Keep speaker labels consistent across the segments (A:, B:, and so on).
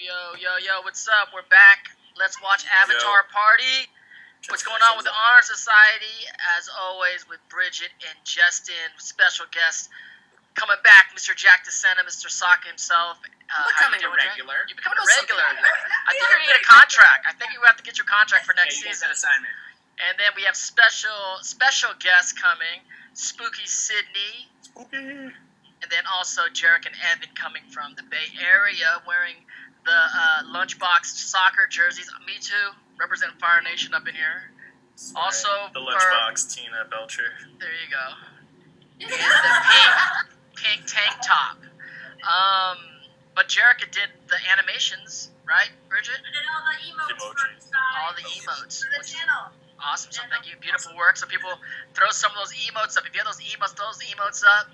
A: Yo, what's up? We're back. Let's watch Avatar Party. What's going on with the Honorsociety? As always, with Brigitte and Jesten, special guest coming back, Mr. DeSena, Mr. Sokka himself.
B: Becoming a regular.
A: You're becoming a regular. I think you're going to get a contract. I think you have to get your contract for next season.
B: Assignment.
A: And then we have special guests coming, Spooky Sydney.
C: Spooky.
A: And then also Jarek and Evan coming from the Bay Area wearing the Lunchbox soccer jerseys. Me too, representing Fire Nation up in here.
C: Right.
A: Also,
C: the Lunchbox Tina Belcher.
A: There you go. And the pink tank top. But Jarek did the animations, right, Brigitte?
D: I did all the emotes.
A: All the emotes.
D: For the channel.
A: Awesome, so thank you. Beautiful work. So people throw some of those emotes up. If you have those emotes up.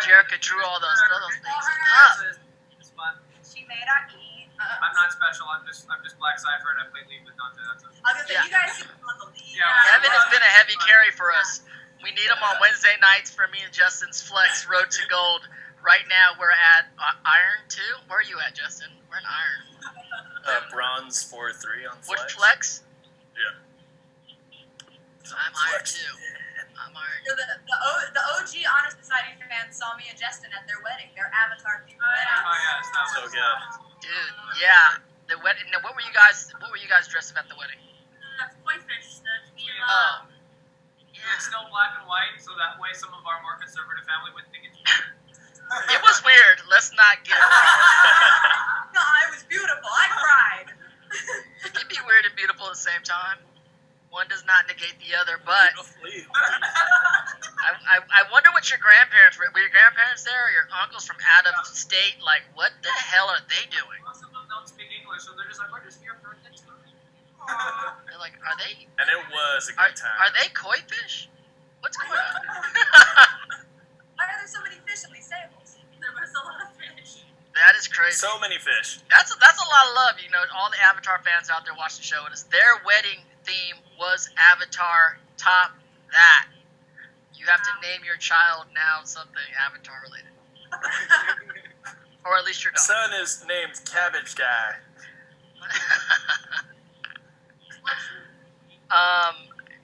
A: Jerica drew all those things up.
B: It's fun.
D: She made our eat.
B: I'm not special. I'm just Black Cypher, and I play League with Dante. That's it.
D: I was gonna say, you guys seem on the lead.
B: Yeah.
A: Evan has been a heavy carry for us. We need him on Wednesday nights for me and Justin's Flex Road to Gold. Right now we're at Iron 2. Where are you at, Justin? We're in Iron.
C: Bronze 4-3 on Flex.
A: What Flex?
C: Yeah.
A: I'm Iron 2. I'm Iron.
D: So the OG Honor Society fans saw me and Jesten at their wedding, their Avatar themed wedding.
B: Oh yeah, it's not
C: So good.
A: Dude, yeah. The wedding. Now, what were you guys dressed up at the wedding?
D: Koi fish, the tequila.
A: Oh.
B: Yeah. It's still black and white, so that way some of our more conservative family would think it's weird.
A: It was weird. Let's not get it wrong.
D: No, it was beautiful. I cried.
A: It can be weird and beautiful at the same time. One does not negate the other, but I wonder what your grandparents were. Were your grandparents there, or your uncles from out of state? Like, what the hell are they doing?
B: Most of them don't speak English, so they're just like, we're just here for a thing.
A: They're like, are they?
C: And it was a good time.
A: Are they koi fish? What's going on?
D: Why are there so many fish in these tables? There was a lot of fish.
A: That is crazy.
C: So many fish.
A: That's a lot of love. You know, all the Avatar fans out there watching the show with us. Their wedding theme was Avatar. Top that. You have to name your child now something Avatar related. Or at least your dog.
C: Son is named Cabbage Guy.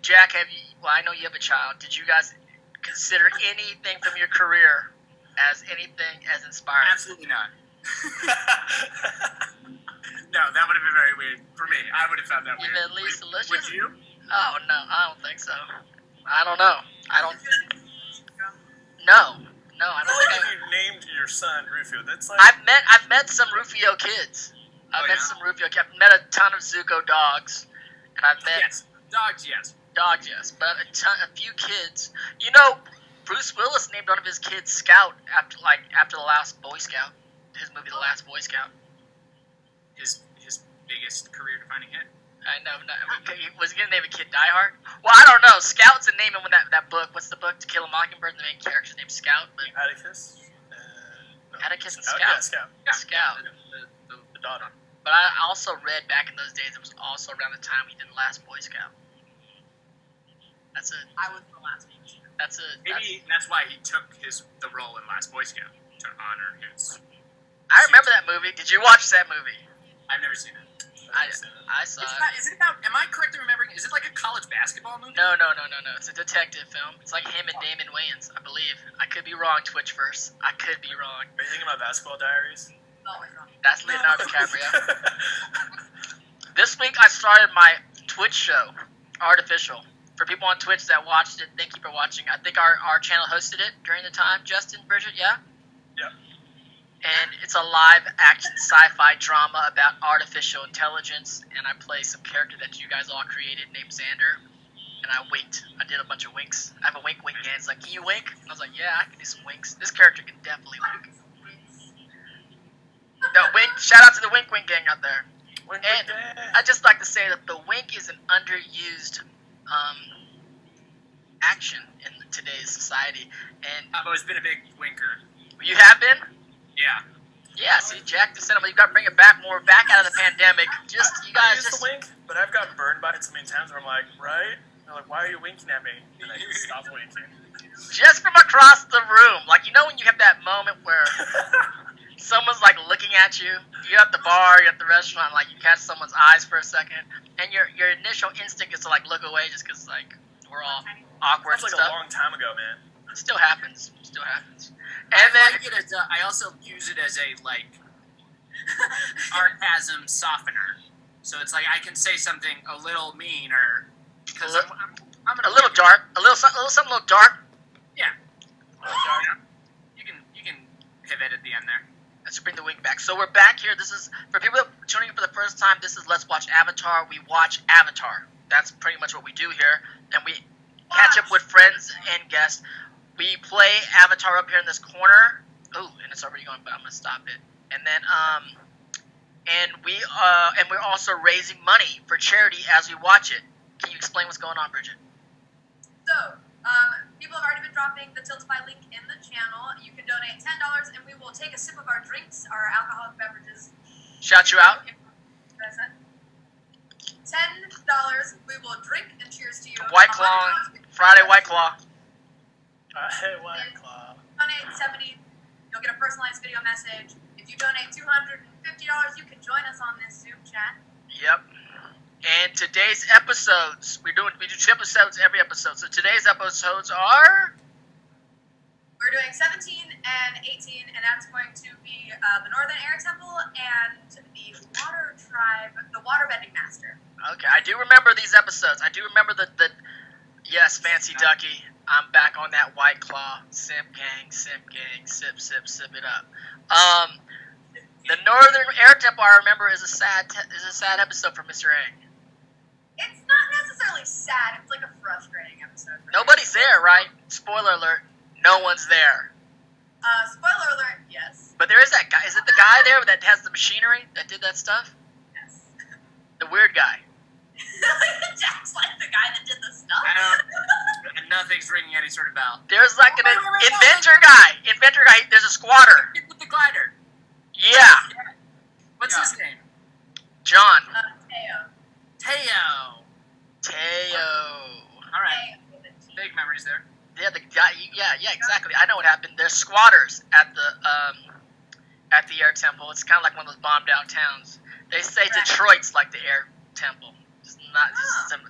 A: Jack, I know you have a child. Did you guys consider anything from your career as anything as inspiring?
B: Absolutely not. No, that would have been very weird for me. I would have found that weird.
A: Even at least delicious?
B: Would you?
A: Oh, no, I don't think so. I don't know. No, I don't think
C: If you named your son Rufio, that's like...
A: I've met some Rufio kids. I've met some Rufio kids. I've met a ton of Zuko dogs. And I've met...
B: Yes. Dogs, yes.
A: Dogs, yes. But a few kids. You know, Bruce Willis named one of his kids Scout after the last Boy Scout. His movie, The Last Boy Scout.
B: His biggest career-defining hit.
A: I know. Was he going to name a kid Die Hard? Well, I don't know. Scout's a name in that book. What's the book? To Kill a Mockingbird. The main character's named Scout. But
C: Atticus? No.
A: Atticus and
C: Yeah,
A: Scout.
C: Scout.
A: Scout.
C: The daughter.
A: But I also read back in those days, it was also around the time he did Last Boy Scout. That's it.
D: I was the last one.
A: That's it.
B: Maybe that's why he took the role in Last Boy Scout, to honor his...
A: I remember that movie. Did you watch that movie?
B: I've never seen it.
A: I saw it.
B: Am I correct in remembering, is it like a college basketball movie?
A: No. It's a detective film. It's like him and Damon Wayans, I believe. I could be wrong, Twitch verse. I could be wrong.
C: Are you thinking about Basketball Diaries?
D: Always wrong.
A: That's Leonardo DiCaprio. This week I started my Twitch show, Artificial. For people on Twitch that watched it, thank you for watching. I think our channel hosted it during the time. Jesten, Brigitte, yeah?
C: Yeah.
A: And it's a live action sci-fi drama about artificial intelligence, and I play some character that you guys all created named Xander, and I winked. I did a bunch of winks. I have a wink gang. It's like, can you wink? I was like, yeah, I can do some winks. This character can definitely wink. No, wink. Shout out to the wink gang out there. And I just like to say that the wink is an underused action in today's society. And
B: I've always been a big winker.
A: you have been?
B: Yeah.
A: Yeah, see, Jack DeSena, you got to bring it back more, back out of the pandemic. You
C: I
A: guys
C: used to wink, but I've gotten burned by it so many times where I'm like, right? They're like, why are you winking at me? And I stop winking.
A: just from across the room. Like, you know when you have that moment where someone's like looking at you. You're at the bar, you're at the restaurant, like you catch someone's eyes for a second, and your initial instinct is to like look away just because like we're all awkward
C: That's like
A: and stuff.
C: a long time ago, man.
A: It still happens. Still happens.
E: I
A: And then
E: like it as I also use it as a like sarcasm softener. So it's like I can say something a little mean or because I'm
A: a little dark, a little something a little dark.
E: Yeah. You can pivot at the end there.
A: Let's bring the wing back. So we're back here. This is for people tuning in for the first time. This is Let's Watch Avatar. We watch Avatar. That's pretty much what we do here, and we catch up with friends and guests. We play Avatar up here in this corner. Oh, and it's already going, but I'm gonna stop it. And then and we're also raising money for charity as we watch it. Can you explain what's going on, Bridget?
D: So, people have already been dropping the Tiltify link in the channel. You can donate $10 and we will take a sip of our drinks, our alcoholic beverages.
A: Shout you out.
D: $10, we will drink and cheers to you.
A: White Claw, Friday White Claw.
C: Hey, White Claw.
D: Donate $70, you'll get a personalized video message. If you donate $250, you can join us on this Zoom chat.
A: Yep. And today's episodes, we do 2 episodes every episode. So today's episodes are
D: We're doing 17 and 18, and that's going to be the Northern Air Temple and the Water Tribe, the Waterbending Master.
A: okay. I do remember these episodes. I do remember the yes, Fancy Ducky. I'm back on that White Claw. Simp gang, sip, it up. The Northern Air Temple, I remember, is a sad episode for Mr. Egg.
D: It's not necessarily sad. It's like a frustrating episode.
A: Nobody's there, right? Spoiler alert. No one's there.
D: Spoiler alert, yes.
A: But there is that guy. Is it the guy there that has the machinery that did that stuff?
D: Yes.
A: The weird guy.
D: Jack's like the guy that did the stuff.
E: I don't. Nothing's ringing any sort of bell.
A: There's like an inventor guy. There's a squatter.
E: With the glider.
A: Yeah.
E: What's his name?
A: John.
E: Teo.
A: Teo.
E: All right. Big memories there.
A: Yeah, the guy. Yeah, exactly. I know what happened. There's squatters at the Air Temple. It's kind of like one of those bombed out towns. They say Detroit's like the Air Temple.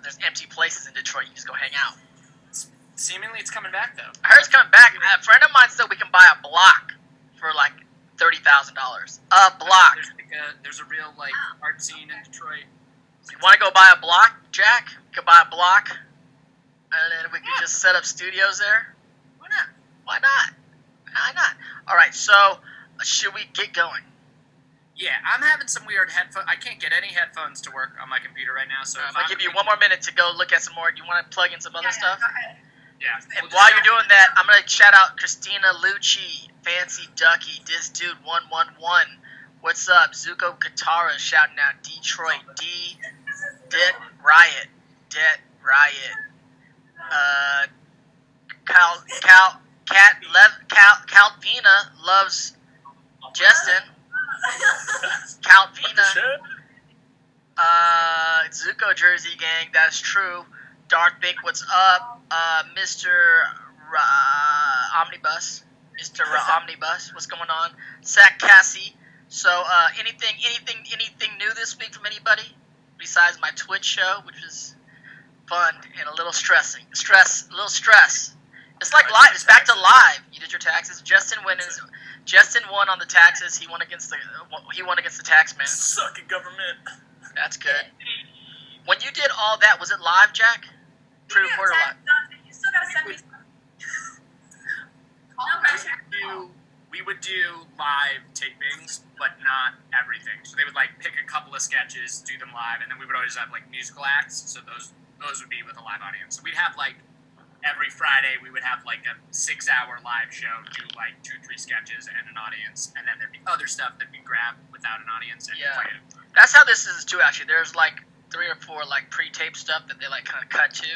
A: There's empty places in Detroit. You just go hang out.
E: Seemingly, it's coming back though.
A: I heard it's coming back. A friend of mine said we can buy a block for like $30,000. A block.
E: There's a real like art scene in Detroit.
A: You want to go buy a block, Jack? You could buy a block, and then we could just set up studios there.
E: Why not?
A: Why not? Why not? All right. So should we get going?
E: Yeah, I'm having some weird headphones. I can't get any headphones to work on my computer right now. So
A: I'll give you one more minute to go look at some more. Do you want to plug in some other stuff?
D: Go ahead.
E: Yeah.
A: And while you're doing that, I'm gonna shout out Christina Lucci, Fancy Ducky, this dude 111. What's up, Zuko Katara shouting out Detroit, Det Riot. Calvina loves Jesten. Calvina. Zuko Jersey gang, that's true. Darth Bink, what's up? Mr. Omnibus. Mr. Omnibus, what's going on? Zach Cassie. So, anything new this week from anybody? Besides my Twitch show, which is fun and a little stressing. A little stress. It's like live. It's back to live. You did your taxes. Jesten won on the taxes. He won against the tax man.
C: Sucking government.
A: That's good. When you did all that, was it live, Jack? Pre-recorded live.
D: You still gotta send me some. No pressure.
E: We would do live tapings, but not everything. So they would like pick a couple of sketches, do them live, and then we would always have like musical acts. So those would be with a live audience. So we'd have like every Friday we would have like a 6-hour live show, do like 2-3 sketches and an audience, and then there'd be other stuff that we grab without an audience and play it.
A: That's how this is too. Actually, there's like 3 or 4 like pre-tape stuff that they like kind of cut to,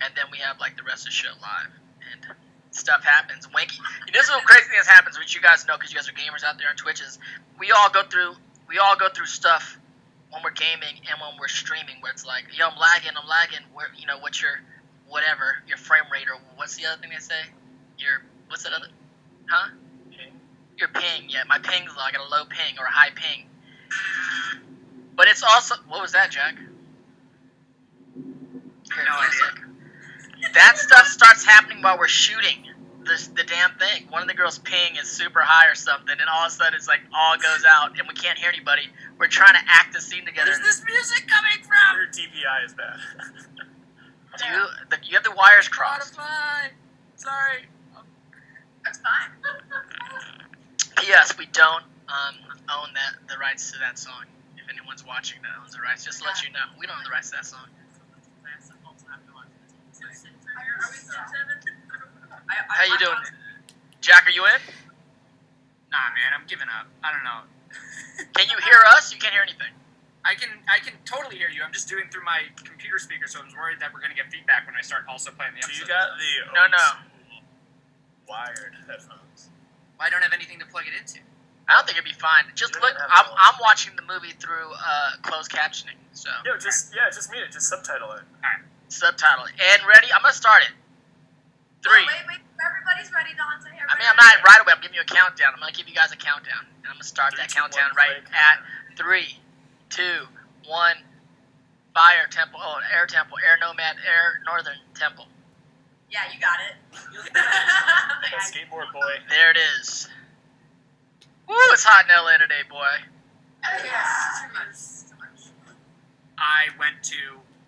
A: and then we have like the rest of the show live and. Stuff happens. Wanky. This is what crazy things happens, which you guys know because you guys are gamers out there on Twitch. Is we all go through stuff when we're gaming and when we're streaming, where it's like, yo, I'm lagging. Where what's your your frame rate or what's the other thing they say? What's that other? Huh? your ping. Yeah, my ping's low. I got a low ping or a high ping. But it's also... What was that, Jack?
E: No idea.
A: That stuff starts happening while we're shooting the damn thing. One of the girls' ping is super high or something, and all of a sudden it's like all goes out, and we can't hear anybody. We're trying to act the scene together.
E: Where's this music coming from?
C: Your DPI is bad.
A: You have the wires crossed.
E: Spotify. Sorry.
D: That's fine.
A: P.S. We don't own the rights to that song. If anyone's watching that owns the rights, just to let you know, we don't own the rights to that song. How you doing, Jack? Are you in?
E: Nah, man, I'm giving up. I don't know.
A: Can you hear us? You can't hear anything.
E: I can totally hear you. I'm just doing through my computer speaker, so I'm worried that we're gonna get feedback when I start also playing the
C: So
E: episode.
C: you got the
A: No.
C: wired headphones.
E: Well, I don't have anything to plug it into.
A: I don't think it'd be fine. Just look. I'm watching the movie through closed captioning, so
C: Just mute it. Just subtitle it.
A: subtitle it. And ready? I'm gonna start it. 3.
D: Wait. Everybody's ready, Dante.
A: I mean, I'm not right away. I'm giving you a countdown. I'm gonna give you guys a countdown, and I'm gonna start that
C: 3, 2, 1,
A: countdown right
C: play.
A: at 3, 2, 1. Fire temple. Oh, air temple. Air nomad. Air northern temple.
D: Yeah, you got it.
C: That skateboard boy.
A: There it is. Woo! It's hot in LA today, boy.
D: Too much.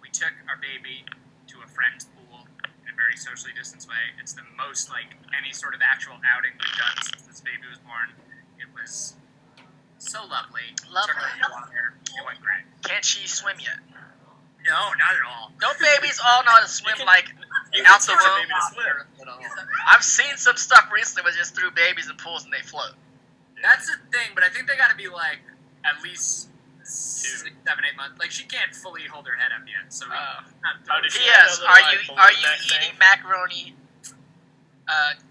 E: We took our baby to a friend's pool in a very socially distanced way. It's the most like any sort of actual outing we've done since this baby was born. It was so lovely.
A: Lovely.
E: Took her in the water. It went great.
A: Can't she swim yet?
E: No, not at all.
A: Don't babies all know how to swim like
C: You
A: out
C: can
A: the
C: teach a
A: womb?
C: baby to swim.
A: I've seen some stuff recently where just threw babies in pools and they float.
E: That's the thing, but I think they got to be like at least 6, 7, 8 months. Like she can't fully hold her head up yet. So
C: How
E: not
C: did she
A: P.S.
C: have that
A: Are
C: little,
A: you
C: like,
A: are
C: balloon
A: you
C: neck
A: eating
C: thing?
A: macaroni?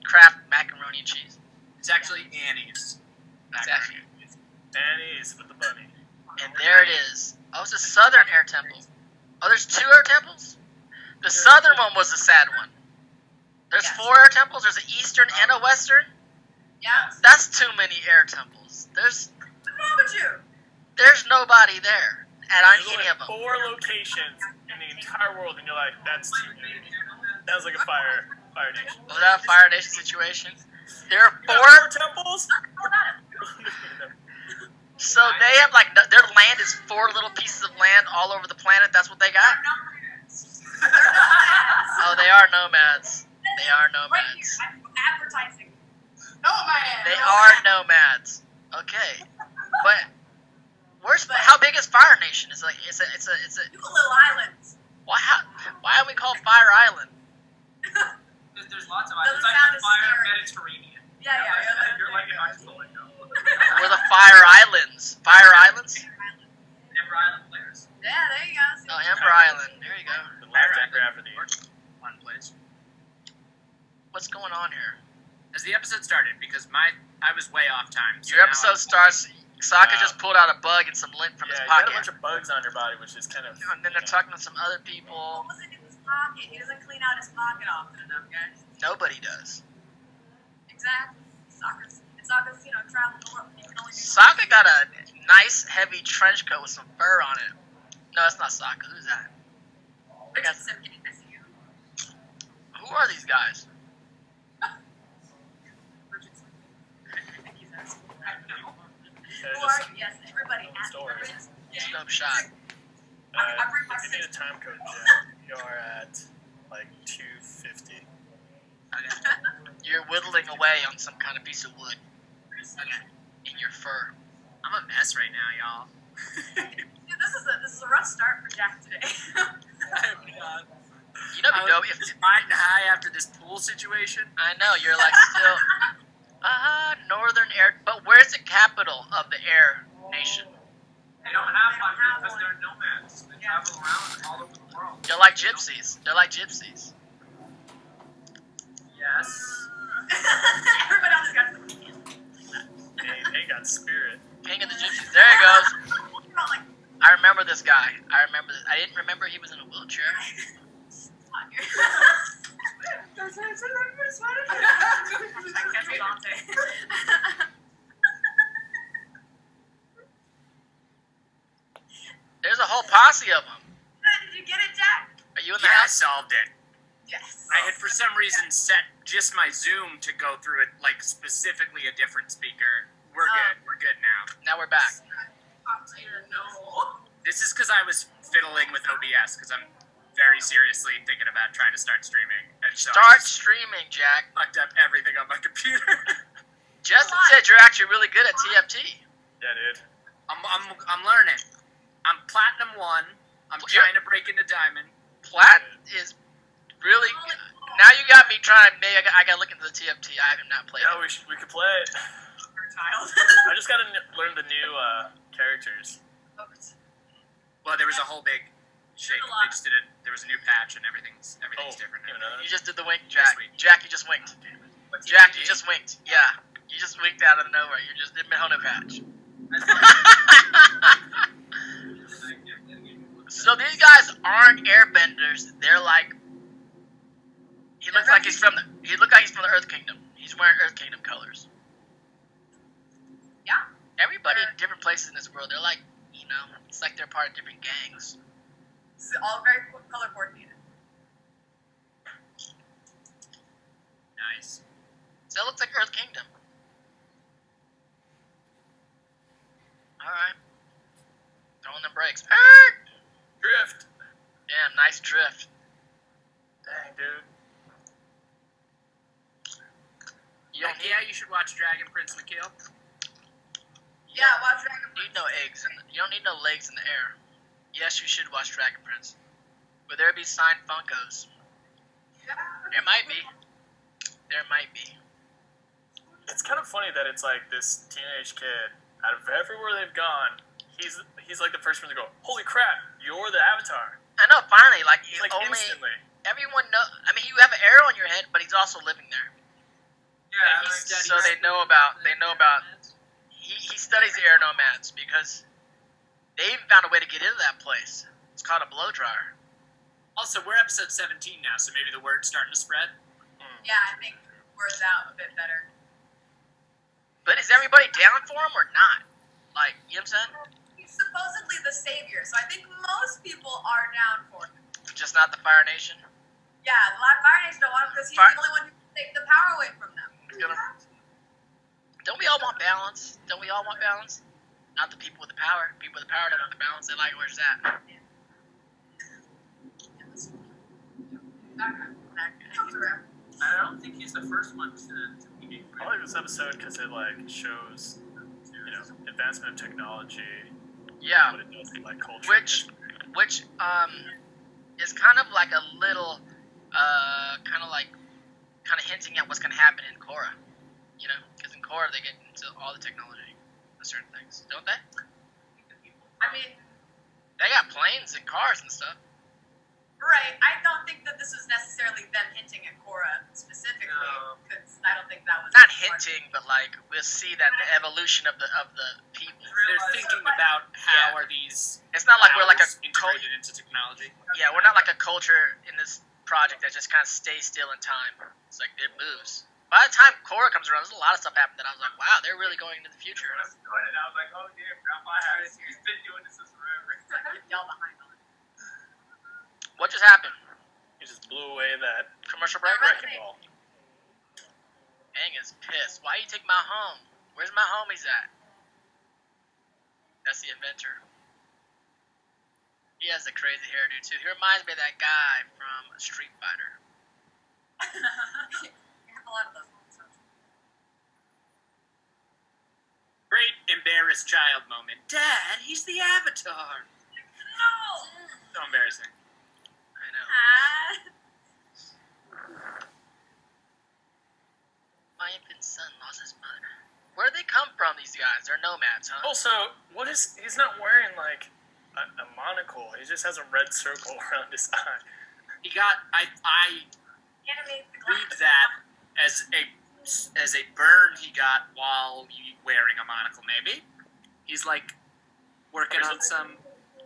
A: Kraft macaroni and cheese.
E: it's actually Annie's.
A: It's actually,
C: Annie's with the bunny.
A: and there it is. Oh, it's a southern air temple. Oh, there's 2 air temples. The southern one was the sad one. There's
D: Yes.
A: 4 air temples. There's an eastern and a western.
D: Yeah.
A: That's too many air temples.
D: What's wrong with you?
A: There's nobody there at
C: There's
A: any
C: only
A: of them.
C: 4 locations in the entire world, and you're like, that's too many. That was like a fire nation.
A: Was that a Fire Nation situation? There are
C: You got
A: 4.
C: 4 temples?
A: So they have like their land is 4 little pieces of land all over the planet. That's what they got. Oh, they are nomads. They are nomads.
D: I'm advertising. Nomad.
A: They are nomads. Okay, but how big is Fire Nation? It's like it's a
D: You little islands.
A: why are we called Fire Island?
B: There's lots of
D: Doesn't
B: islands. It's like
D: sound
B: the
D: as
B: fire
D: scary.
B: Mediterranean.
D: Yeah.
B: You're like an archipelago.
A: We're the Fire Islands. Fire Islands?
B: Ember Island players.
D: Yeah, there you go.
A: Oh, Ember Island. There you go.
C: The last anchor after the
E: One place.
A: What's going on here?
E: As the episode started, because I was way off time. So
A: Your
E: now
A: episode starts. Sokka just pulled out a bug and some lint from his
C: you had a
A: pocket.
C: bunch of bugs on your body, which is kind of.
A: And then they're talking to some other people.
D: What was it in his pocket? He doesn't clean out his pocket often enough, guys.
A: Nobody does.
D: Exactly. Soccer's traveling the world. You can only do
A: Sokka got a nice, heavy trench coat with some fur on it. No, it's not Sokka. Who's that?
D: Brigitte and Jesten, I see you.
A: Who are these guys?
D: Brigitte. I think he's asking.
C: They're
D: Who
C: just
D: are you? Yes, everybody asks.
C: stories.
A: Scope shot.
C: If you need a time code, Jen, you're at like 250.
A: You're whittling away on some kind of piece of wood in your fur.
E: I'm a mess right now, y'all.
D: Dude, this is a rough start for Jack today.
A: You know, if
E: Just riding high after this pool situation.
A: I know you're like still northern air, but where's the capital of the air nation?
B: They don't have one because they're nomads. They travel around all over the world.
A: They're like gypsies. Yes.
D: Everybody else got
C: They got spirit.
A: King of the gypsies. There he goes.
D: You're all like,
A: I remember this guy. I didn't remember he was in a wheelchair.
D: on here. I catch Dante.
A: There's a whole posse of them.
D: Did you get it, Jack?
A: Are you in the
E: Yeah, I
A: house?
E: solved it.
D: Yes.
E: I had for some reason set just my Zoom to go through it like specifically a different speaker. We're good. We're good now.
A: Now we're back.
D: Oh, dear, no.
E: This is because I was fiddling with OBS because I'm very seriously thinking about trying to start streaming. And so I
A: Start
E: just
A: streaming, Jack.
E: fucked up everything on my computer.
A: Jesten said you're actually really good at TFT.
C: Yeah, dude.
E: I'm learning. I'm platinum 1. I'm trying to break into diamond.
A: Plat is really. Now you got me trying. Maybe I got to look into the TFT. I have not played
C: Yeah,
A: it.
C: we could play it.
D: Child.
C: I just gotta learn the new characters.
E: Well, there was a whole big shake. They just did it. There was a new patch and everything's different now.
A: You just did the wink, Jack.
E: This week.
A: Jack, you just winked. Jack, you just winked. Yeah, you just winked out of nowhere. You just did Mihono patch. So these guys aren't airbenders. They're like. He looks like he's from the. He looks like he's from the Earth Kingdom. He's wearing Earth Kingdom colors.
D: Yeah.
A: Everybody in different places in this world, they're like, it's like they're part of different gangs.
D: It's all very color coordinated.
E: Nice.
A: So it looks like Earth Kingdom. Alright. Throwing the brakes.
C: Drift.
A: Yeah, nice drift.
C: Dang, dude.
A: You don't need,
E: Yeah, you should watch Dragon Prince Nikhil.
D: Yeah, watch Dragon
A: need no eggs. You don't need no legs in the air. Yes, you should watch Dragon Prince. Will there be signed Funkos?
D: Yeah.
A: There might be. There might be.
C: It's kind of funny that it's like this teenage kid. Out of everywhere they've gone, he's like the first one to go, "Holy crap, you're the Avatar!"
A: I know, finally, like, you
C: Like
A: only...
C: instantly.
A: Everyone know. I mean, you have an arrow on your head, but he's also living there.
B: Yeah,
A: So they know about. He studies the air nomads because they even found a way to get into that place. It's called a blow dryer.
E: Also, we're episode 17 now, so maybe the word's starting to spread.
D: Yeah, I think word's out a bit better.
A: But is everybody down for him or not? Like, you know what I'm saying?
D: He's supposedly the savior, so I think most people are down for him.
A: Just not the Fire Nation.
D: Yeah, the Fire Nation don't want him because he's
A: Fire-
D: the only one who can take the power away from them.
A: Don't we all want balance? Don't we all want balance? Not the people with the power. People with the power don't want the balance. They like where's that?
D: Comes around.
B: I don't think he's the first one to be.
C: I like this episode because it like shows, advancement of technology,
A: Yeah.
C: what it does to like culture.
A: Which is kind of like a little, kind of hinting at what's going to happen in Korra. Because in Korra they get into all the technology of certain things, don't they?
D: I mean,
A: They got planes and cars and stuff.
D: right, I don't think that this was necessarily them hinting at Korra specifically, because I don't think that was...
A: Not hinting, but like we'll see that the evolution of the people.
E: They're thinking about how are these
A: It's not like we're like a
E: powers integrated into technology.
A: Yeah, we're not like a culture in this project that just kind of stays still in time. It's like it moves. By the time Korra comes around, there's a lot of stuff happening that I was like, wow, they're really going into the future.
B: I was doing it. I was like, oh damn, Grandpa has. He's been doing this since forever.
D: Y'all behind on it.
A: What just happened?
C: He just blew away that
A: Commercial break?
C: wrecking ball.
A: Aang is pissed. Why you take my home? Where's my homies at? That's the inventor. He has a crazy hairdo too. He reminds me of that guy from Street Fighter.
D: You have a lot of those ones.
E: Great embarrassed child moment. Dad, he's the Avatar.
D: No!
E: So embarrassing.
A: I know. My infant son lost his mother. Where do they come from, these guys? They're nomads, huh?
C: Also, he's not wearing like a monocle. He just has a red circle around his eye.
E: He got I
D: Animate the
E: read
D: glass.
E: that as a burn he got while wearing a monocle. Maybe he's like working on some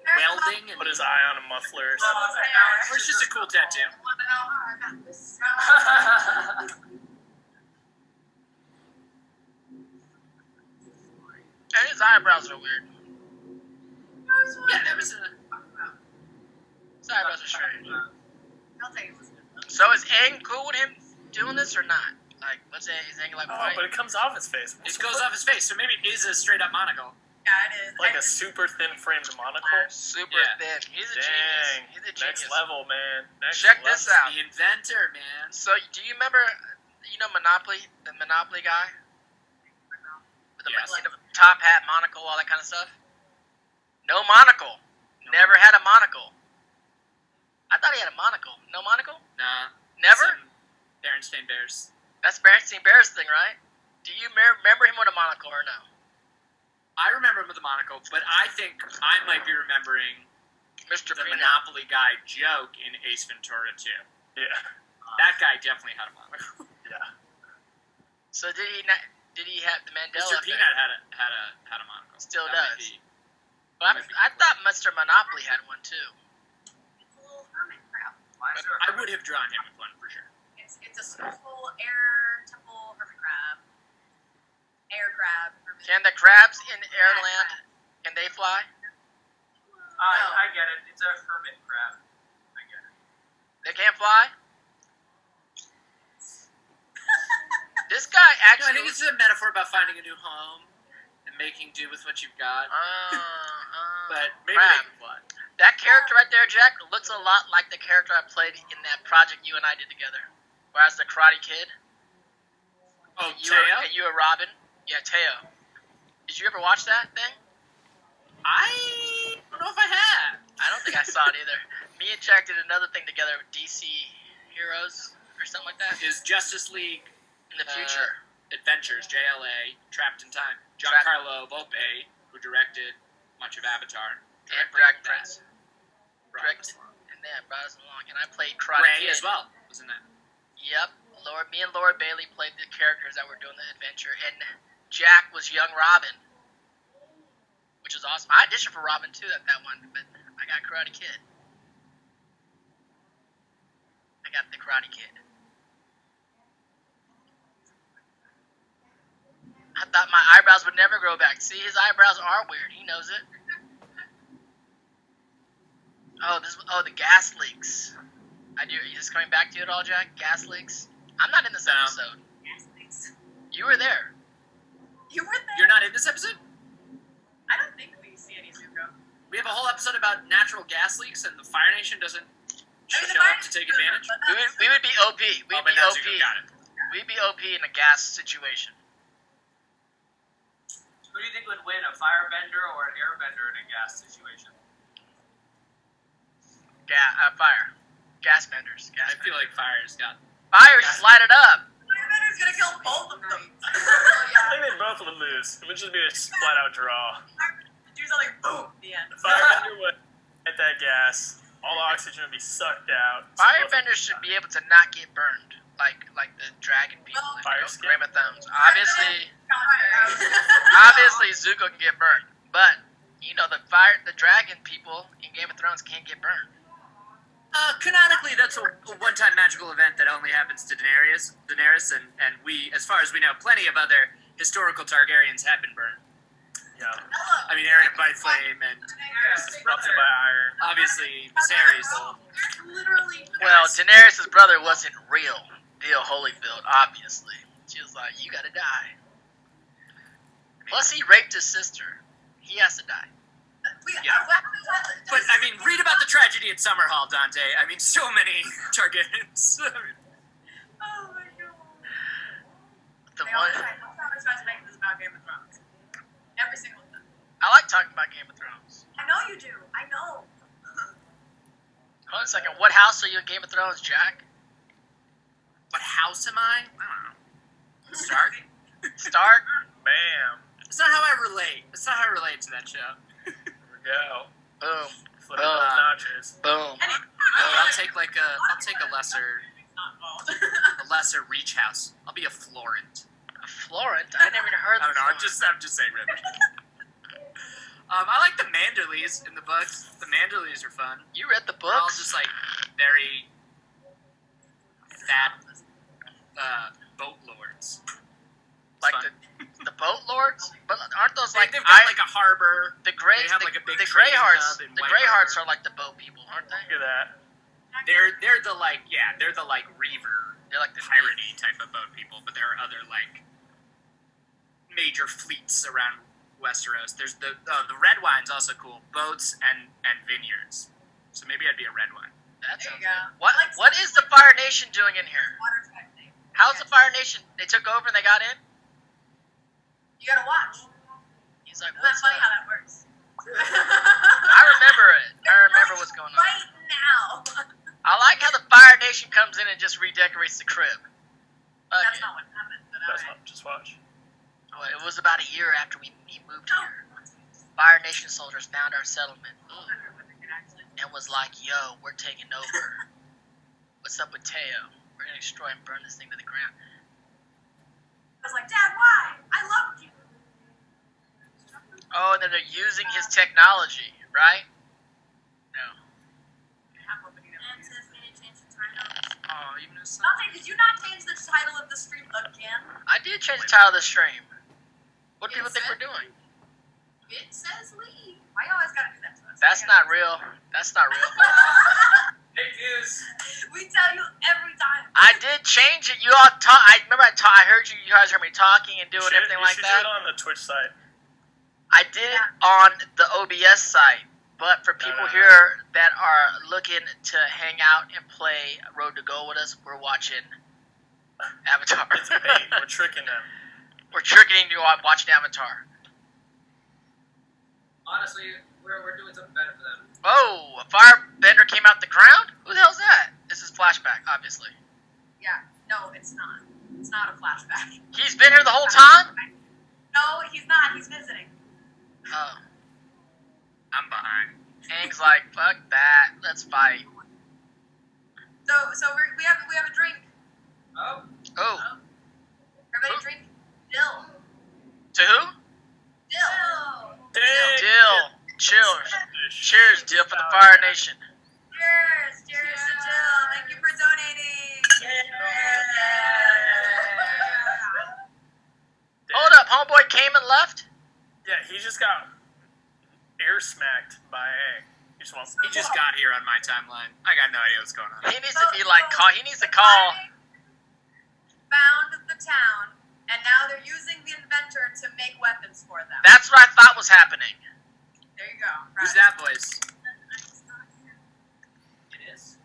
E: welding and
C: Put his eye on a muffler or
E: or
C: something.
E: it's just a cool tattoo.
A: And his eyebrows are weird.
E: Yeah, that was a
C: straight.
D: I'll take it.
A: So is Aang cool with him doing this or not? Like, let's say is Aang like,
C: Oh,
A: why?
C: but it comes off his face.
E: It goes off his face, so maybe it is a straight up monocle.
D: Yeah, it is.
C: Like a super thin framed monocle.
A: Super
E: Yeah.
A: thin. He's a
C: Dang.
A: genius. He's a genius.
C: Next level, man. Next
A: Check
C: level.
A: this out.
E: The inventor, man.
A: So, do you remember, Monopoly, the Monopoly guy? With the
E: Yes.
A: top hat, monocle, all that kind of stuff? No monocle. Never had a monocle. I thought he had a monocle. No monocle?
E: Nah.
A: Never?
E: Some Berenstain Bears.
A: That's Berenstain Bears thing, right? Do you remember him with a monocle or no?
E: I remember him with a monocle, but I think I might be remembering
A: Mr.
E: the
A: Peanut.
E: Monopoly guy joke in Ace Ventura 2.
C: Yeah.
E: That guy definitely had a monocle.
C: Yeah.
A: So did he not? Did he have the Mandela
E: Mr.
A: effect?
E: Peanut had a monocle.
A: Still
E: That might
A: does.
E: be-
A: But I thought Mr. Monopoly had one too.
D: It's a little hermit crab.
B: Why is there
E: I would have drawn him with one for sure.
D: It's a small air temple hermit crab. Air crab. Hermit.
A: Can the crabs in airland, can they fly?
B: I get it. It's a hermit crab. I get it.
A: They can't fly? This guy
E: No, I
A: actually...
E: think it's a metaphor about finding a new home and making do with what you've got. But maybe
A: crab.
E: they can fly.
A: That character right there, Jack, looks a lot like the character I played in that project you and I did together. Where I was the Karate Kid.
E: Oh,
A: And
E: Teo?
A: you were Robin. Yeah, Teo. Did you ever watch that thing?
E: I don't know if I have.
A: I don't think I saw it either. Me and Jack did another thing together with DC Heroes or something like that.
E: Is Justice League
A: In the future.
E: Adventures, JLA, Trapped in Time.
A: Trapped-
E: Giancarlo Volpe, who directed much of Avatar.
A: And
E: directed
A: Dragon
E: that.
A: Prince.
E: Brought
A: Direct,
E: us along.
A: and then brought us along. And I played Karate
E: Ray
A: Kid.
E: as well was in that.
A: Yep. Me and Laura Bailey played the characters that were doing the adventure. And Jack was young Robin. Which was awesome. I auditioned for Robin too at that one, but I got Karate Kid. I got the Karate Kid. I thought my eyebrows would never grow back. See, his eyebrows are weird. He knows it. The gas leaks. Is this coming back to you at all, Jack? Gas leaks? I'm not in this
E: No.
A: episode.
D: Yes, please.
A: You were there.
D: You were there.
E: You're not in this episode?
D: I don't think we see any Zuko.
E: We have a whole episode about natural gas leaks, and the Fire Nation doesn't show
D: the
E: up to take advantage.
A: We would be OP. We'd
E: Oh,
A: be
E: but now
A: OP.
E: Zuko got it.
A: We'd be OP in a gas situation.
B: Who do you think would win, a firebender or an airbender in a gas situation?
A: Fire. Gas benders.
E: I feel like Fire's got.
A: Fire, just light it up.
D: Firebender's gonna kill both of them.
C: I think they both would lose. It would just be a flat out draw.
D: Do something, boom, the end.
C: The firebender would hit that gas. All the oxygen would be sucked out.
A: Firebenders should be able to not get burned, like the dragon people.
D: Well,
A: in
C: Fire
A: Game of Thrones.
D: Obviously,
A: Obviously, Zuko can get burned, but the dragon people in Game of Thrones can't get burned.
E: Canonically, that's a one-time magical event that only happens to Daenerys, and we, as far as we know, plenty of other historical Targaryens have been burned.
C: Yeah.
E: I mean, Aeryn by flame, and
C: Melted by iron.
E: obviously Viserys.
D: Literally.
A: Well, Daenerys' brother wasn't real. Deal Holyfield, obviously. She was like, "You gotta die." Plus, he raped his sister. He has to die.
E: Yeah. But, I mean, read about the tragedy at Summerhall, Dante. I mean, so many Targaryens.
D: Oh my god.
A: The
D: They
A: one,
D: always try to make this about Game of Thrones. Every single time.
A: I like talking about Game of Thrones.
D: I know you do. I know.
A: Hold on a second. What house are you in Game of Thrones, Jack?
E: What house am I? I don't know. Stark?
A: Stark?
C: Bam.
E: That's not how I relate. That's not how I relate to that show.
C: Here we go.
A: Boom.
C: Flip those notches.
A: Boom.
E: I'll take a lesser Reach house. I'll be a Florent.
A: Florent? I never even heard
E: I
A: of
E: don't know. I'm
A: Florent.
E: just saying random. I like the Manderleys in the books. The Manderleys are fun.
A: You read the
E: They're all
A: books?
E: just like very fat boat lords.
A: Like
E: fun.
A: the boat lords? But aren't those
E: Like
A: like
E: they've got like a harbor.
A: the gray
E: they have, like, a big
A: the
E: trading
A: Greyhearts?
E: hub in
A: The
E: White
A: Greyhearts
E: Harbor.
A: are like the boat people, aren't they?
C: Look at that.
E: They're the Reaver,
A: They're like the
E: piratey type of boat people, but there are other like major fleets around Westeros. There's the red wine's also cool. Boats and vineyards. So maybe I'd be a red wine.
A: That
D: There
A: sounds
D: you go.
A: good. What
D: I like
A: what is the Fire Nation doing in here?
D: Water tribe thing.
A: How's the Fire Nation? They took over and they got in?
D: You gotta watch.
A: He's like,
D: Isn't that
A: what's
D: funny how
A: up?
D: that works?
A: I remember it. I remember what's going on.
D: Right now.
A: I like how the Fire Nation comes in and just redecorates the crib.
D: That's
A: Okay.
D: not what happened, but
C: That's
D: alright.
C: not, just watch.
A: Well, it was about a year after he moved
D: Oh.
A: here. Fire Nation soldiers found our settlement and was like, yo, we're taking over. What's up with Teo? We're gonna destroy and burn this thing to the ground.
D: I was like, Dad, why? I loved you.
A: Oh, and then they're using his technology, right? No.
E: Oh, you missed
D: Dante, did you not change the title of the stream again?
A: I did change the title of the stream. What do people think we're doing?
D: It says leave. Why you always gotta do that to us?
A: That's not real. That's not real.
B: Fake news.
D: We tell you every time.
A: I did change it. You all talk. I remember I heard you. You guys heard me talking and doing everything
C: you
A: like
C: should
A: that.
C: do it on the Twitch site.
A: I did it on the OBS site, but for people here that are looking to hang out and play Road to Go with us, we're watching Avatar.
C: It's a bait. We're tricking them.
A: We're tricking you to watching Avatar.
B: Honestly, we're doing something better for them.
A: Oh, a firebender came out the ground? Who the hell's that? This is flashback, obviously.
D: Yeah. No, it's not. It's not a flashback.
A: He's been here the whole time?
D: No, he's not. He's visiting.
A: Oh.
E: I'm behind.
A: Aang's like, fuck that. Let's fight.
D: So we have a drink.
B: Oh,
A: Oh.
D: Everybody drink dill.
A: To who?
D: Dill.
A: Dill. Cheers. Cheers, Dill, for the Fire Nation.
D: Cheers. Cheers to Dill. Thank you for donating.
A: Hold up, homeboy came and left?
C: Yeah, he just got air smacked by A. He just wants.
E: He just got here on my timeline. I got no idea what's going on.
A: He needs to be like, he needs to call.
D: Found the town, and now they're using the inventor to make weapons for them.
A: That's what I thought was happening.
D: There you go.
E: Who's
D: Right.
E: that voice?
B: it is.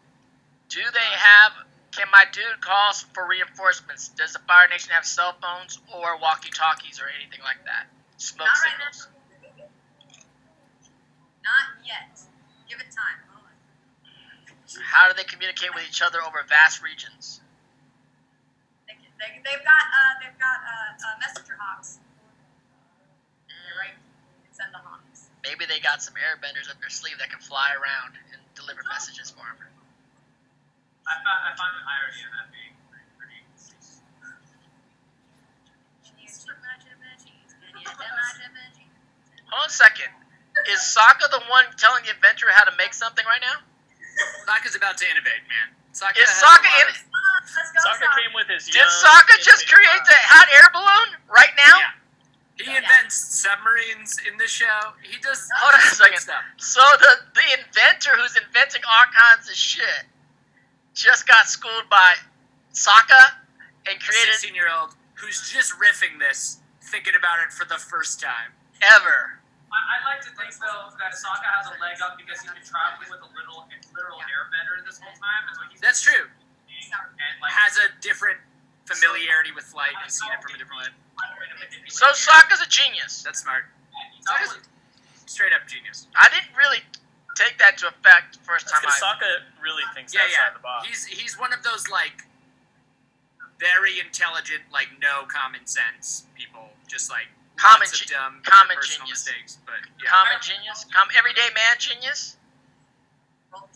A: Do they have, can my dude call for reinforcements? Does the Fire Nation have cell phones or walkie-talkies or anything like that? Smoke
D: Not right
A: signals.
D: now. Not yet. Give it time. Hold on.
A: How do they communicate with each other over vast regions?
D: They've got messenger hawks. You're right. Send the hawks.
A: Maybe they got some airbenders up their sleeve that can fly around and deliver messages for them.
B: I find the irony in that being pretty.
A: Hold on a second. Is Sokka the one telling the inventor how to make something right now?
E: Sokka's about to innovate, man. Sokka
A: Is
E: has
A: Sokka
E: a lot
A: in?
E: of-
D: Let's go.
C: Sokka came with his.
A: Did
C: young
A: Sokka just
C: infant
A: create the
C: child.
A: hot air balloon right now?
E: Yeah. He invents submarines in the show. He does
A: Hold on a
E: good
A: second.
E: stuff.
A: So the inventor who's inventing all kinds of shit just got schooled by Sokka and
E: A
A: created
E: 16-year-old who's just riffing this, thinking about it for the first time.
A: ever.
B: I'd like to think though that Sokka has a leg up because he's been traveling with a literal airbender this whole time. That's why he's
E: That's true.
B: and like
E: Has a different familiarity with light. He's seen it from a different way.
A: So Sokka's a genius.
E: That's smart.
B: Sokka's
E: Straight up genius.
A: I didn't really take that to effect the first
C: That's
A: time
C: 'cause
A: I.
C: Sokka really thinks
E: Yeah,
C: outside
E: yeah.
C: the box.
E: He's one of those like very intelligent, like no common sense people. Just like
A: Common
E: lots of dumb
A: common
E: personal
A: genius.
E: mistakes. But yeah.
A: Common genius, everyday man genius.
C: Well,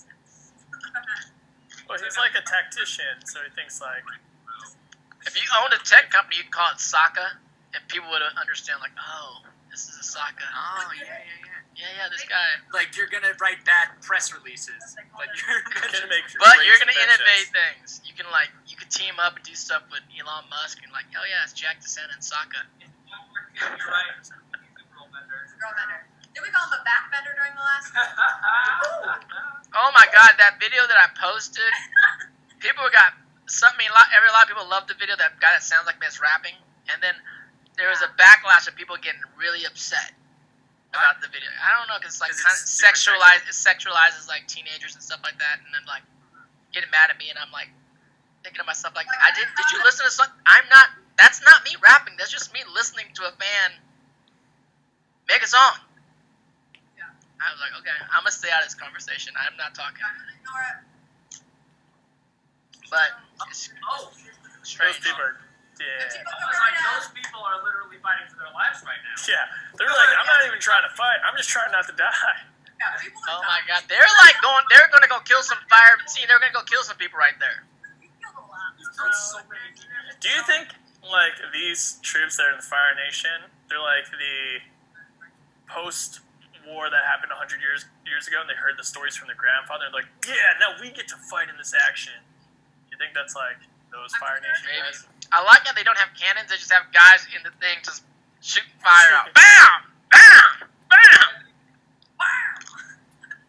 C: he's like a tactician, so he thinks like.
A: If you owned a tech company, you'd call it Sokka, and people would understand. Like, oh, this is a Sokka.
E: Oh yeah.
A: Yeah, this guy.
E: Like you're gonna write bad press releases, but you're
C: Gonna make
A: But
C: great
A: you're gonna
C: inventions.
A: innovate things. You can team up and do stuff with Elon Musk and like, oh yeah, it's Jack DeSena and Sokka.
B: You're right. He's a girl bender.
D: Girl bender. Did we call him a back bender during the last?
A: Oh my god, that video that I posted, people got something. A lot of people loved the video. That guy that sounds like me is rapping, and then there was a backlash of people getting really upset about the video. I don't know, because it's like kind of sexualizes like teenagers and stuff like that, and then like getting mad at me, and I'm like thinking to myself like, did you listen to something? That's not me rapping. That's just me listening to a fan make a song.
D: Yeah.
A: I was like, okay, I'm gonna stay out of this conversation. I'm not talking. But it's strange.
C: Those people are dead.
B: Those people are literally fighting for their lives right now.
C: Yeah, they're like, I'm not even trying to fight. I'm just trying not to die.
D: Yeah, people are
A: Oh my god, they're gonna go kill some fire. See, they're gonna go kill some people right there.
D: We killed a lot.
C: Do you think, like, these troops that are in the Fire Nation, they're like the post-war that happened 100 years ago, and they heard the stories from their grandfather, and they're like, yeah, now we get to fight in this action. Do you think that's like those Fire Nation
A: Maybe.
C: guys?
A: I like how they don't have cannons. They just have guys in the thing just shoot fire out. Bam! Bam! Bam!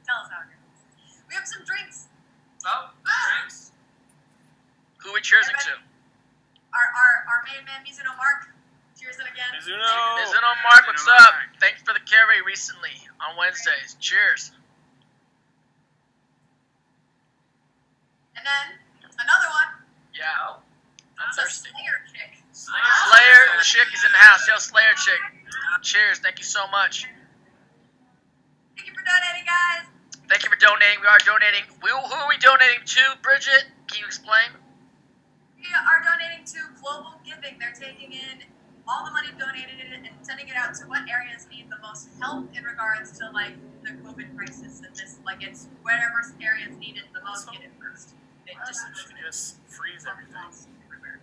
D: Tell us how it goes. We have some drinks.
B: Oh, drinks.
A: Who we cheersing to?
D: Our main man Mizuno Mark. Cheers it again.
C: Mizuno!
A: Mizuno Mark, what's up? Thanks for the carry recently on Wednesdays. Cheers.
D: And then another one.
A: Yeah. I'm
D: The
A: thirsty.
D: Slayer chick.
A: Slayer chick is in the house. Yo, Slayer chick. Cheers. Thank you so much.
D: Thank you for donating, guys.
A: Thank you for donating. We are donating. Who are we donating to, Bridget? Can you explain?
D: We are donating to Global Giving. They're taking in all the money donated and sending it out to what areas need the most help in regards to like the COVID crisis and this, like it's wherever areas need it the most, get it first. They just
C: Just freeze everything.
D: everywhere.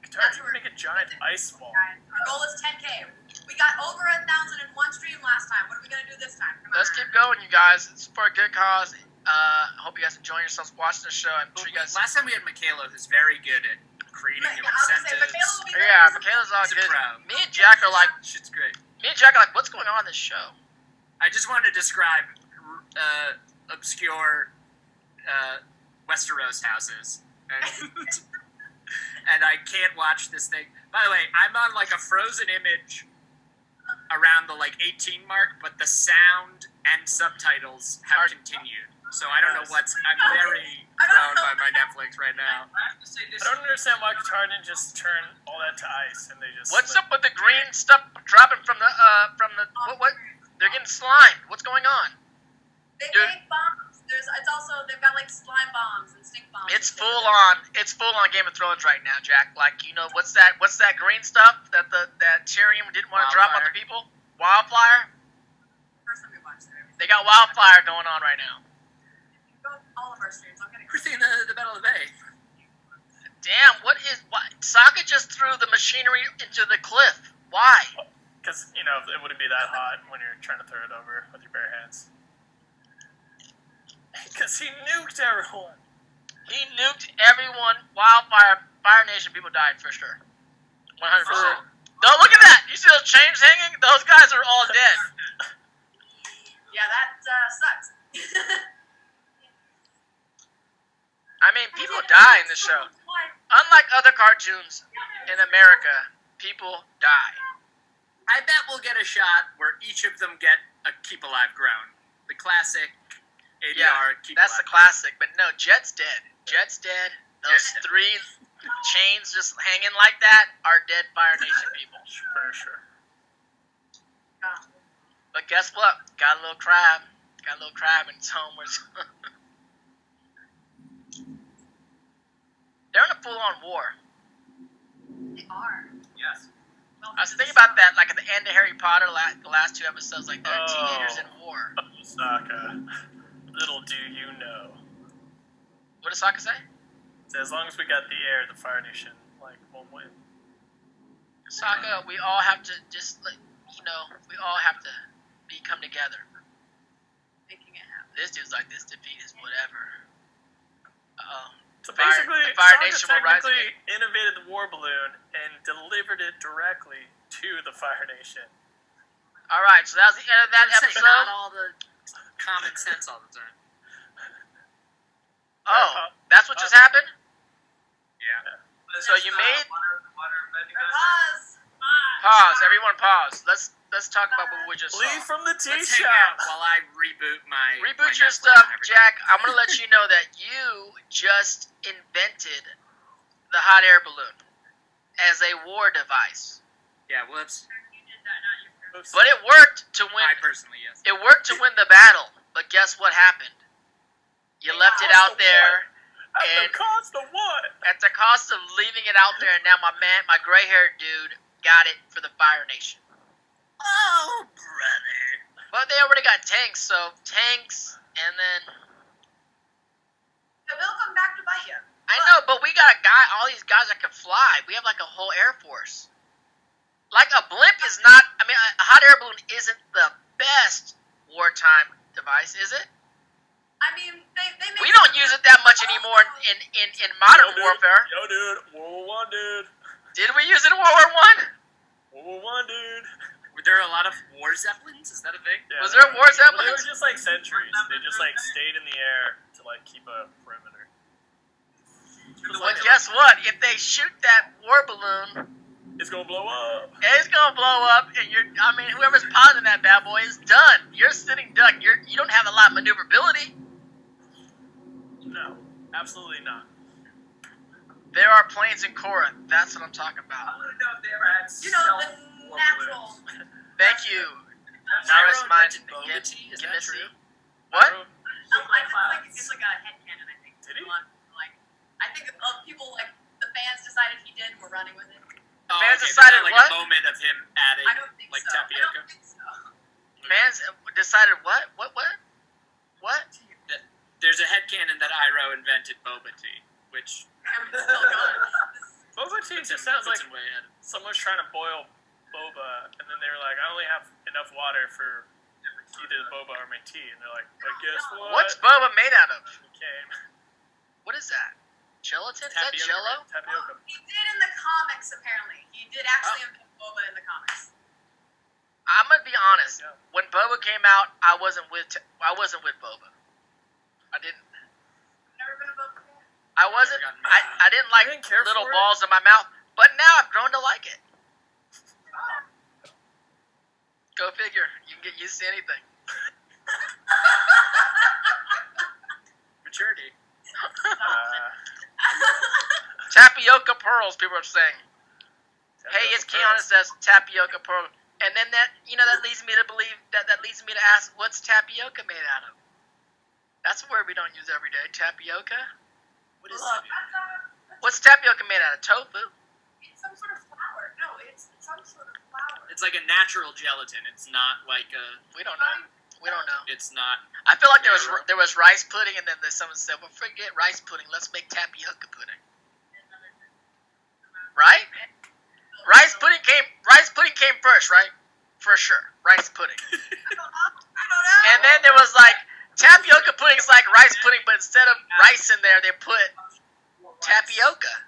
C: Guitar, you can make a giant ice ball.
D: Our goal is 10K. We got over 1,000 in one stream last time. What are we gonna do this time? Come
A: Let's
D: on.
A: keep going, you guys. It's for a good cause. I hope you guys enjoying yourselves watching the show. I'm sure you guys.
E: Last time we had Michaela, who's very good at creating new
D: Yeah, I was gonna say,
E: incentives.
D: Michaela will be
A: Yeah,
D: very
A: Michaela's all
E: She's
A: good.
E: proud.
A: Me and Jack are like,
E: Shit's great.
A: what's going on in this show?
E: I just wanted to describe obscure Westeros houses, and I can't watch this thing. By the way, I'm on like a frozen image around the like 18 mark, but the sound and subtitles have continued. So I don't know I'm very thrown by my Netflix right now.
B: I have to say this.
C: I don't understand why Guitar didn't just turn all that to ice and they just.
A: What's up with the green stuff dropping from the what? They're getting slimed. What's going on?
D: They
A: Dude.
D: make bombs. They've got like slime bombs and stink bombs.
A: It's full on Game of Thrones right now, Jack. Like, you know, what's that green stuff that that Tyrion didn't want to drop on the people? Wildfire?
D: First time we watched it.
A: They got wildfire going on right now.
D: Go to all of our streams. I'm gonna.
E: We're seeing the Battle of the Bay.
A: Damn, what? Sokka just threw the machinery into the cliff. Why?
C: Because, you know, it wouldn't be that hot when you're trying to throw it over with your bare hands. Because he nuked everyone.
A: He nuked everyone. Wildfire, Fire Nation people died for sure. 100%. No, look at that. You see those chains hanging? Those guys are all dead.
D: Yeah, that sucks.
A: I mean, people die in this show. Unlike other cartoons in America, people die.
E: I bet we'll get a shot where each of them get a Keep Alive groan. The classic ADR
A: Yeah,
E: Keep
A: that's the
E: Alive
A: classic. But no, Jet's dead. Jet's dead. Those
E: Jet's dead.
A: 3 chains just hanging like that are dead Fire Nation people.
C: For sure.
A: But guess what? Got a little crab. Got a little crab in its home. They're in a full-on war.
D: They are.
B: Yes.
A: I was thinking about that, like at the end of Harry Potter, the last 2 episodes, like they're teenagers in war.
C: Sokka, little do you know.
A: What does Sokka say?
C: So as long as we got the air, the Fire Nation, like, won't win.
A: Sokka, we all have to just, like, you know, we all have to come together.
D: Making it happen.
A: This dude's like, this defeat is whatever. Uh-oh.
C: So
A: Fire-
C: basically,
A: the Fire
C: Sokka
A: Nation will rise
C: technically innovated the war balloon and delivered it directly to the Fire Nation.
A: All right, so that was the end of that
E: Don't say
A: episode.
E: not all the common sense all the time.
A: Oh, that's what just happened?
E: Yeah.
A: So you made...
B: Waterbending Master.
A: Pause. Everyone pause. Let's talk about what we just saw.
C: Leave from the tea
E: Let's hang
C: shop.
E: out while I reboot my
A: Reboot
E: my
A: your
E: Netflix
A: stuff,
E: and everything.
A: Jack. I'm going to let you know that you just invented the hot air balloon as a war device.
E: Yeah, whoops.
C: Oops.
A: But it worked to win.
E: I personally, yes.
A: It worked to win the battle. But guess what happened? You left it out there
C: At
A: and
C: the cost of what?
A: at the cost of leaving it out there, and now my gray-haired dude got it for the Fire Nation.
E: Oh, brother.
A: But they already got tanks, so tanks, and then
D: It will come back to bite you.
A: I know, but we got all these guys that can fly. We have like a whole air force. Like a blimp is not. I mean, a hot air balloon isn't the best wartime device, is it?
D: I mean, they make
A: We don't use it that much anymore in modern
C: Yo, dude.
A: warfare.
C: Yo, dude. World War I, dude.
A: Did we use it in World War One?
C: World War I, dude.
E: Were there a lot of war zeppelins? Is that a thing?
C: Yeah,
A: Was there war
C: Well, they
A: zeppelins?
C: were just like sentries. They just like stayed in the air to like keep a perimeter.
A: But guess what? If they shoot that war balloon,
C: It's gonna blow up.
A: it's gonna blow up, and whoever's piloting that bad boy is done. You're sitting duck. You don't have a lot of maneuverability.
C: No, absolutely not.
A: There are planes in Korra. That's what I'm talking
B: I
A: about.
B: want to know if they ever had
D: You know, the
B: stealth war
D: natural.
B: balloons.
A: Thank you.
E: Pyro
A: Naris Mind
E: invented boba tea? Is that
A: Gimisi.
E: true?
A: What?
D: It's like a headcanon, I think.
C: Did he?
D: Like, I think people, like, the fans decided he did and we're running with it.
E: Oh,
A: Fans
E: okay,
A: decided
E: like
A: what?
E: a moment of him adding
D: I don't think
E: like
D: so. I
E: tapioca.
D: don't think so.
A: Fans decided what? What?
E: There's a headcanon that Iroh invented boba tea, which
D: It's still going.
C: Boba tea just sounds like someone's trying to boil boba, and then they were like, I only have enough water for either the boba or my tea, and they're like, but guess what?
A: What's boba made out of?
C: It became
A: What is that? Gelatin? Is that
C: tapioca.
A: Jello?
C: Tapioca.
D: He did in the comics, apparently. He did actually invent boba in the comics.
A: I'm gonna be honest.
C: Yeah.
A: When boba came out, I wasn't with boba. I didn't.
D: Never been a boba fan.
A: I wasn't. I didn't like
C: I didn't care
A: little
C: for it.
A: balls in my mouth. But now I've grown to like it. Go figure. You can get used to anything.
E: maturity.
A: Tapioca pearls. People are saying. Hey, it's Keon. It says tapioca pearl. And then that leads me to believe that leads me to ask, what's tapioca made out of? That's a word we don't use every day. Tapioca?
E: What is that?
A: What's tapioca made out of? Tofu?
D: It's some sort of flour. No, it's some sort of flour.
E: It's like a natural gelatin. It's not like a.
A: We don't know. We don't know.
E: It's not.
A: I feel like there was rice pudding, and then someone said, "Well, forget rice pudding. Let's make tapioca pudding." Right? Rice pudding came first, right? For sure, rice pudding.
D: I don't know.
A: And then there was like tapioca pudding is like rice pudding, but instead of rice in there, they put tapioca.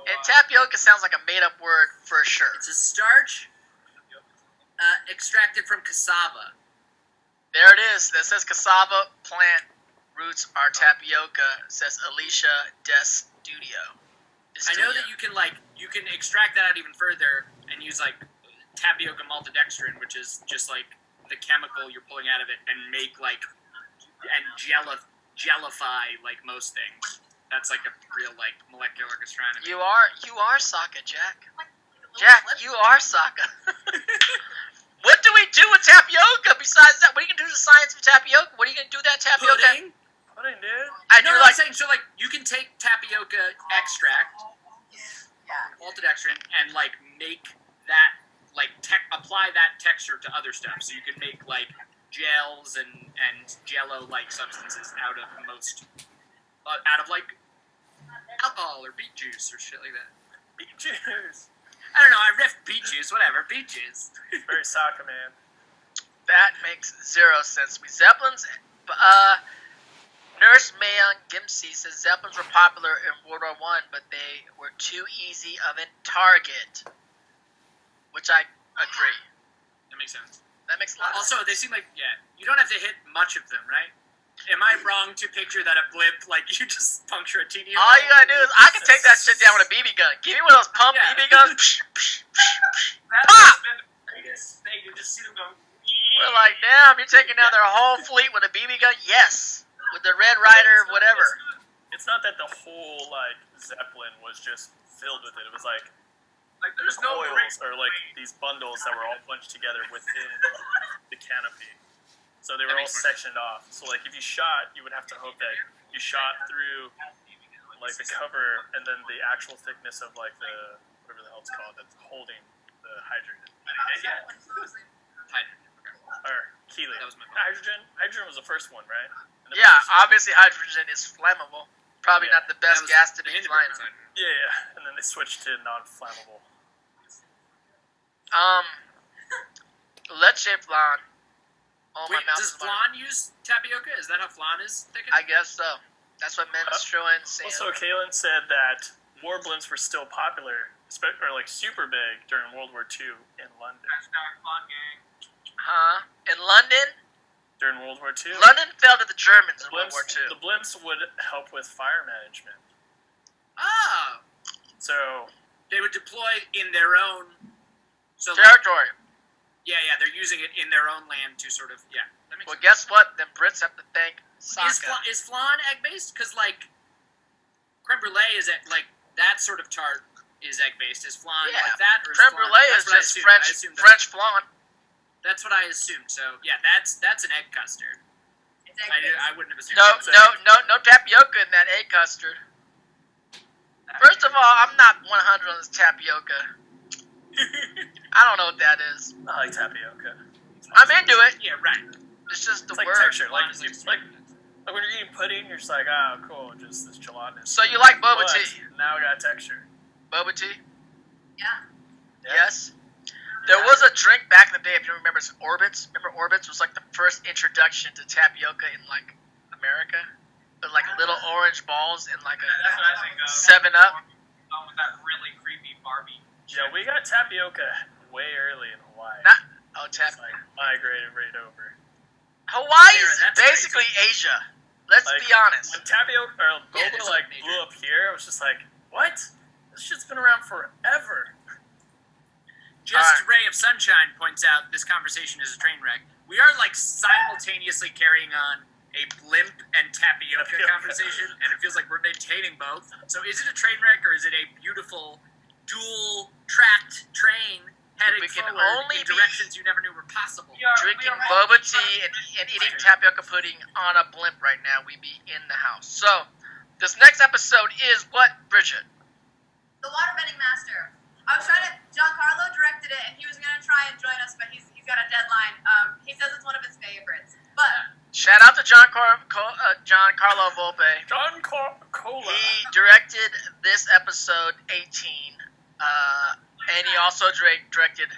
A: And tapioca sounds like a made-up word for sure.
E: It's a starch extracted from cassava.
A: There it is. That says cassava plant roots are tapioca. Says Alicia Studio.
E: I know that you can extract that out even further and use like tapioca maltodextrin, which is just like the chemical you're pulling out of it, and make like and gellify like most things. That's like a real like molecular gastronomy.
A: You are Sokka, Jack. Jack, you are Sokka. What do we do with tapioca besides that? What are you gonna do to the science of tapioca? What are you gonna do with that tapioca?
E: Pudding.
C: Pudding, dude.
A: I do
E: No,
A: like.
E: I'm saying so like you can take tapioca extract, maltodextrin, and like make that like apply that texture to other stuff. So you can make like gels and jello like substances out of like alcohol or beet juice or shit like that.
C: Beet juice.
E: I don't know. I riffed beet juice. Whatever. Beet juice.
C: Very soccer, man.
A: That makes zero sense to me. Zeppelins. Nurse Mayon Gimsey says Zeppelins were popular in World War I, but they were too easy of a target. Which I agree.
E: That makes sense.
A: That makes a lot of sense.
E: Also, they seem like you don't have to hit much of them, right? Am I wrong to picture that a blimp, like, you just puncture a teeny
A: All you gotta do is, I can take that shit down with a BB gun. Give me one of those pump
E: Yeah.
A: BB guns.
B: That's
A: Pop!
B: been the greatest thing. You just see them go.
A: We're like, damn, you're taking down their whole fleet with a BB gun? Yes. With the Red Rider, whatever.
C: It's not that the whole like Zeppelin was just filled with it. It was like
B: Like, there's no
C: oils or like these bundles that were all bunched together within the canopy. So they were all sectioned off. So like if you shot, you would have to hope that you shot through like the cover and then the actual thickness of like the whatever the hell it's called that's holding the hydrogen.
E: Hydrogen.
C: Or helium.
E: That was my
C: Hydrogen. Hydrogen was the first one, right? And then
A: Yeah,
C: the first-
A: obviously hydrogen is flammable. Probably
C: Yeah.
A: not the best gas to be flying on.
C: Yeah, and then they switched to non-flammable.
A: Leche flan. Oh, my
E: Wait,
A: mouth
E: does
A: is watering.
E: flan use tapioca? Is that how flan is thickened?
A: I guess so. That's what menstruant saying.
C: Also, Kaylin said that war blimps were still popular, or like super big during World War II in London.
B: Hashtag fun gang.
A: Huh? In London?
C: During World War II,
A: London fell to the Germans in World War
C: the
A: II.
C: blimps would help with fire management.
E: Oh,
C: So
E: they would deploy in their own. So like,
A: Territory.
E: yeah, they're using it in their own land to sort of That makes
A: Well,
E: sense.
A: guess what? The Brits have to thank Sokka.
E: Is flan egg based? Because like creme brulee is like that sort of tart is egg based. Is flan
A: Yeah.
E: like that or is
A: Creme
E: flan?
A: brulee is
E: That's what I
A: just
E: assumed.
A: French
E: I assumed
A: French flan.
E: That's what I assumed. So yeah, that's an egg custard.
D: It's egg
E: I wouldn't have assumed.
A: No,
E: that.
A: no tapioca in that egg custard. First of all, I'm not 100 on this tapioca. I don't know what that is.
C: I like tapioca.
A: I'm into it.
E: Yeah, right.
A: It's just the
C: It's like
A: word.
C: texture. Like
E: Flan is
C: it's like when you're eating pudding, you're just like, oh, cool, just this gelatinous.
A: So you like boba
C: But
A: tea?
C: Now we got texture.
A: Boba tea?
D: Yeah.
A: Yes. There was a drink back in the day, if you remember, it's Orbitz. Remember Orbitz was like the first introduction to tapioca in like America? With like little orange balls and like
B: That's what I think of.
A: 7-Up.
B: With that really creepy Barbie.
C: Yeah, we got tapioca way early in Hawaii.
A: Oh,
C: It's
A: tap.
C: like migrated right over.
A: Hawaii is
E: Sarah, that's
A: basically Asia. Let's
C: Like,
A: be honest.
C: When tapioca or
E: Yeah,
C: boba
E: it's
C: like
E: like
C: blew up here, I was just like, what? This shit's been around forever.
E: Just Ray of Sunshine points out this conversation is a train wreck. We are like simultaneously carrying on a blimp and tapioca conversation, and it feels like we're maintaining both. So is it a train wreck or is it a beautiful dual-tracked train heading
A: We can
E: forward
A: only
E: in
A: be
E: directions you never knew were possible?
A: Drinking boba tea and eating tapioca pudding on a blimp right now. We be in the house. So, this next episode is what, Bridget?
D: The Waterbending Master. I was trying to. Giancarlo directed it, and he was gonna try and join us, but he's got a deadline. He says it's one of his favorites. But
A: Shout out to John Carlo Volpe.
C: John Cola.
A: He directed this episode 18, and he also directed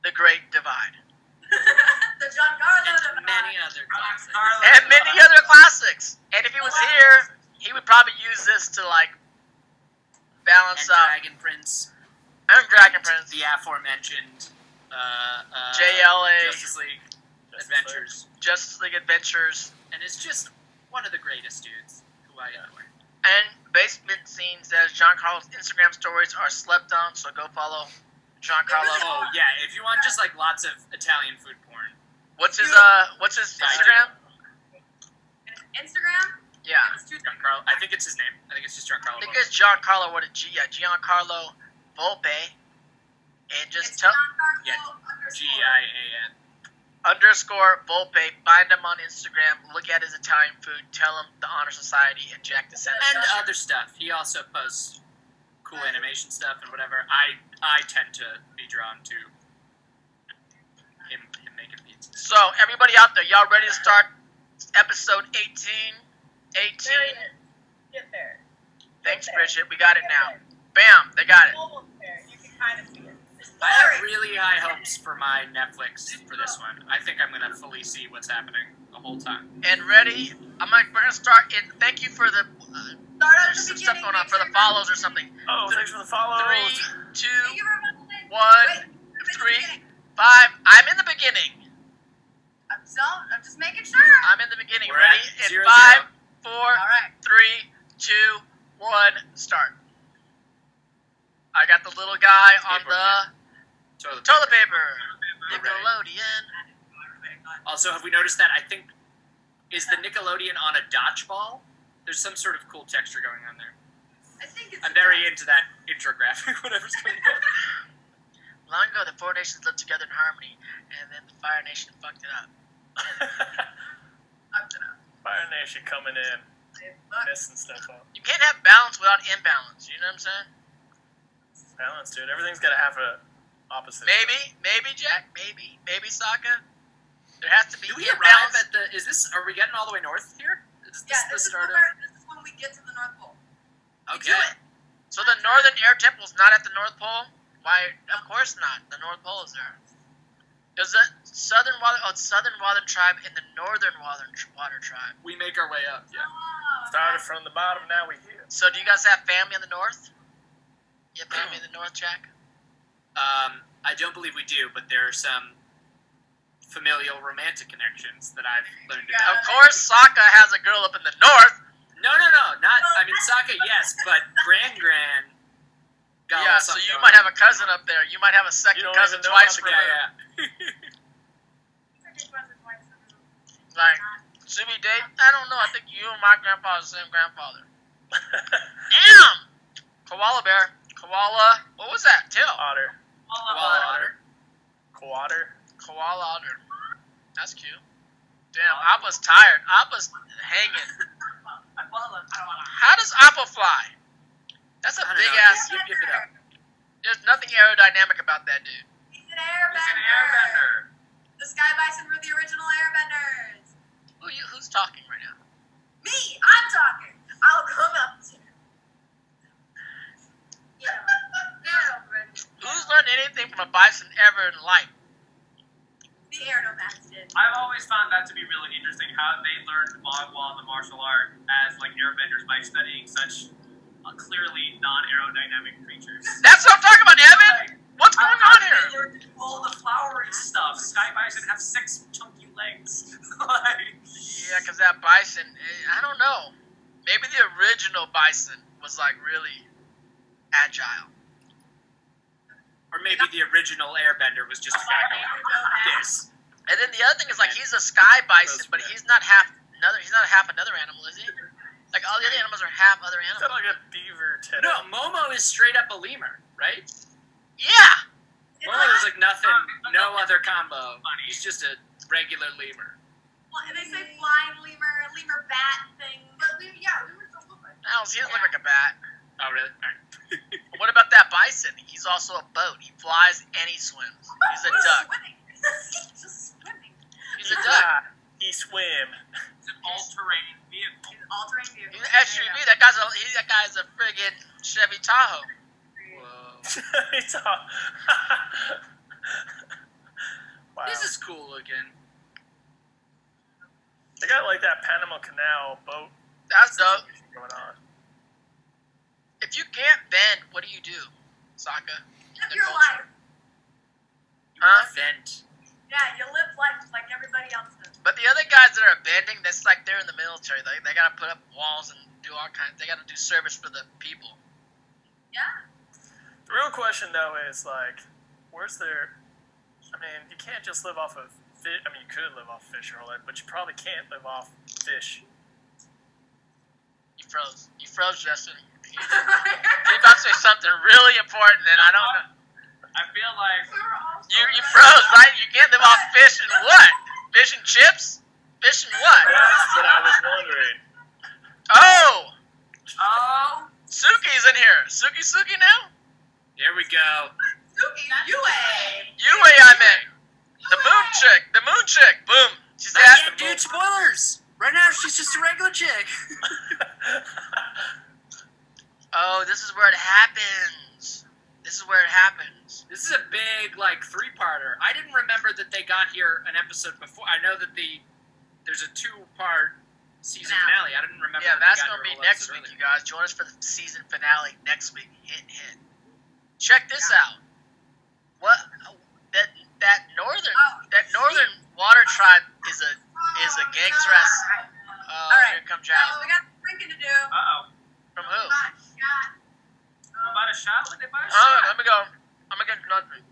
A: The Great Divide.
D: the Giancarlo
E: And many other classics.
A: And many other classics. And if he was here, he would probably use this to, like, balance
E: And
A: out.
E: Dragon Prince.
A: And Dragon Prince.
E: The aforementioned
A: JLA.
E: Justice League Adventures.
A: Justice League Adventures.
E: And it's just one of the greatest dudes who I adore.
A: And Basement Scene says Giancarlo's Instagram stories are slept on, so go follow Giancarlo.
E: Oh yeah, if you want just like lots of Italian food porn.
A: What's his
E: I
A: Instagram?
D: Instagram.
A: Yeah.
D: It's two.
E: Giancarlo, I think it's his name. I think it's just Giancarlo.
A: I think it's Giancarlo with a G. Yeah, Giancarlo Volpe. And just
D: It's
A: tell
D: Giancarlo
E: Yeah,
D: _
E: Gian.
A: _ Volpe. Find him on Instagram. Look at his Italian food. Tell him the Honor Society and Jack DeSena.
E: And other stuff. He also posts cool animation stuff and whatever. I tend to be drawn to him making pizza.
A: So everybody out there, y'all ready to start episode 18? 18.
F: Get there.
A: Thanks, Bridget. We got it now. Bam, they got it.
F: Almost there. You can kind of see it.
E: I have really high hopes for my Netflix for this one. I think I'm gonna fully see what's happening the whole time.
A: And ready? We're gonna start in. Thank you for the.
D: Start at
A: There's
D: the
A: some
D: beginning.
A: stuff going on for the follows or something.
C: Oh, thanks for the follow.
A: 3, 2,
D: Thank you for
A: 1, 3, 5. I'm in the beginning.
D: I'm just making sure.
A: I'm in the beginning.
E: We're
A: Ready?
E: at
A: In
E: 0-0.
A: 5, 4,
D: All right.
A: 3, 2, 1, start. I got the little guy on
E: Paper,
A: the toilet paper.
E: We're ready.
A: Nickelodeon.
E: Also, have we noticed that? I think is the Nickelodeon on a dodgeball? There's some sort of cool texture going on there.
D: I think it's.
E: I'm very into that intro graphic. Whatever's going on.
A: Long ago, the 4 nations lived together in harmony, and then the Fire Nation fucked it up.
C: Fire Nation coming in,
D: Look,
C: messing stuff up.
A: You can't have balance without imbalance. You know what I'm saying?
C: Balance, dude. Everything's got to have a opposite.
A: Maybe Jack. Maybe Sokka. There has to be
E: Do we
A: imbalance.
E: arrive at the? Is this? Are we getting all the way north here? Is this the
D: this
E: start
D: is when we get to the North Pole.
E: of?
D: We do it.
A: So the Northern Air Temple's not at the North Pole? Why? Of course not. The North Pole is there. There's a Southern Water Tribe and the Northern Water Tribe.
E: We make our way up. Yeah.
D: Oh,
C: Started from the bottom, now we here.
A: So do you guys have family in the North? You have family in the North, Jack?
E: I don't believe we do, but there are some familial romantic connections that I've learned about.
A: Of course, Sokka has a girl up in the North.
E: No, not. I mean, Sokka, yes, but Gran. Got
A: Yeah, so you might have a cousin up there. You might have a second
C: You don't
A: cousin
C: even know
A: twice
C: about the
A: removed.
E: Yeah.
A: Like, should we date? I don't know. I think you and my grandpa are the same grandfather. Damn! Koala bear. Koala. What was that? Tail.
C: Otter.
E: Koala otter.
C: Quatter.
A: Koala otter. That's cute. Damn, Appa's tired. Appa's hanging. How does Appa fly? That's a
E: I don't
A: big
E: know.
A: ass.
E: Yip it up.
A: There's nothing aerodynamic about that dude.
D: He's an airbender. The Sky Bison were the original airbenders.
A: Who's talking right now?
D: Me, I'm talking. I'll come up to you.
A: Who's learned anything from a bison ever in life?
D: The Aeronomats did.
B: I've always found that to be really interesting, how they learned Bagua, the martial art, as like airbenders by studying such clearly non-aerodynamic creatures.
A: That's what I'm talking about, Evan! What's going on
B: They
A: here?
B: learned all the flowery stuff. Sky Bison have 6 chunky legs. Like,
A: Yeah, because that bison, I don't know. Maybe the original bison was like really agile.
E: Or maybe the original airbender was just a guy going like this.
A: And then the other thing is like he's a sky bison, but he's not half another animal, is he? Like all the other animals are half other
C: Is that
A: animals.
C: like a beaver tail?
E: No, Momo is straight up a lemur, right?
A: Yeah.
E: Momo is like nothing, no other combo. He's just a regular lemur.
D: Well, and they say flying lemur bat thing. But lemurs don't look like that.
A: No, he doesn't look like a bat.
E: Oh, really? All right.
A: What about that bison? He's also a boat. He flies and he swims. He's a duck.
D: He's just swimming.
A: He's a duck.
C: He swim.
B: it's an all-terrain vehicle.
D: He's an all-terrain vehicle.
A: He's an SUV. That guy's a friggin' Chevy Tahoe.
E: Whoa.
C: It's all... Wow.
E: This is cool looking.
C: They got like that Panama Canal boat
A: That's dope.
C: going on.
A: If you can't bend, what do you do, Sokka?
D: Live your life.
A: Huh?
E: Vent.
D: Yeah, you live life just like everybody else does.
A: But the other guys that are bending, that's like they're in the military. They gotta put up walls and do all kinds. They gotta do service for the people.
D: Yeah.
C: The real question though is like, where's their? I mean, you can't just live off of fish. I mean, you could live off fish your whole life, but you probably can't live off fish.
A: You froze, Jesten. You're about to say something really important, and I don't know.
B: I feel like
A: You froze, right? You can't live off fish and what? Fish and chips? Fish and what?
C: That's what I was wondering.
A: Oh!
B: oh,
A: Suki's in here. Suki now?
E: Here we go.
D: Suki, Yue.
A: Yue, I meant. The moon chick. Boom. She's
E: Not
A: at
E: yet, dude. Spoilers. Right now, she's just a regular chick.
A: Oh, this is where it happens. This
E: This is a big, like, 3-parter. I didn't remember that they got here an episode before. I know that there's a 2-part season finale. I didn't remember.
A: Yeah,
E: that
A: that's
E: they got
A: going to
E: here
A: be
E: a whole
A: next
E: episode
A: week,
E: earlier.
A: you guys. Join us for the season finale next week. Hint. Check this out. What that northern Water Tribe is a gangster ass. Oh,
D: Alright.
A: here comes
D: Guys,
A: Jao.
D: we got drinking to do.
B: Uh-oh.
A: From who?
B: You bought a shot? What they buy a
A: Oh,
B: shot?
A: let me go. I'm gonna get another drink.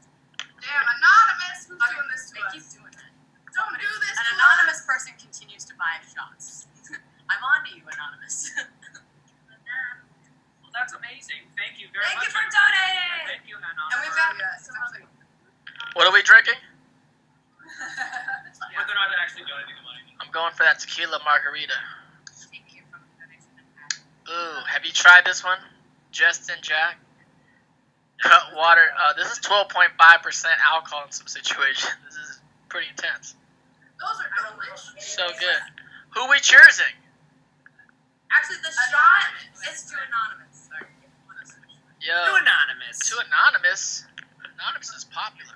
F: Damn, anonymous. Who's
D: Okay,
F: doing this to
D: they
F: us?
D: keep doing it.
F: Don't do this.
D: An
F: to
D: anonymous person continues to buy shots. I'm on to you, anonymous.
B: Well, that's amazing. Thank you very
D: Thank
B: much.
D: you for donating.
B: Thank you, Hannah.
D: And we've got some other.
A: What are we drinking?
B: But they're not actually donating the money.
A: I'm going for that tequila margarita.
D: Thank you for the donation.
A: Ooh, have you tried this one? Jesten Jack? Cut water. This is 12.5% alcohol in some situations. This is pretty intense.
D: Those are delicious.
A: So good. Who we cheersing?
D: Actually, the shot is too anonymous. Sorry.
A: Yo.
E: Too anonymous.
A: Too anonymous. Anonymous is popular.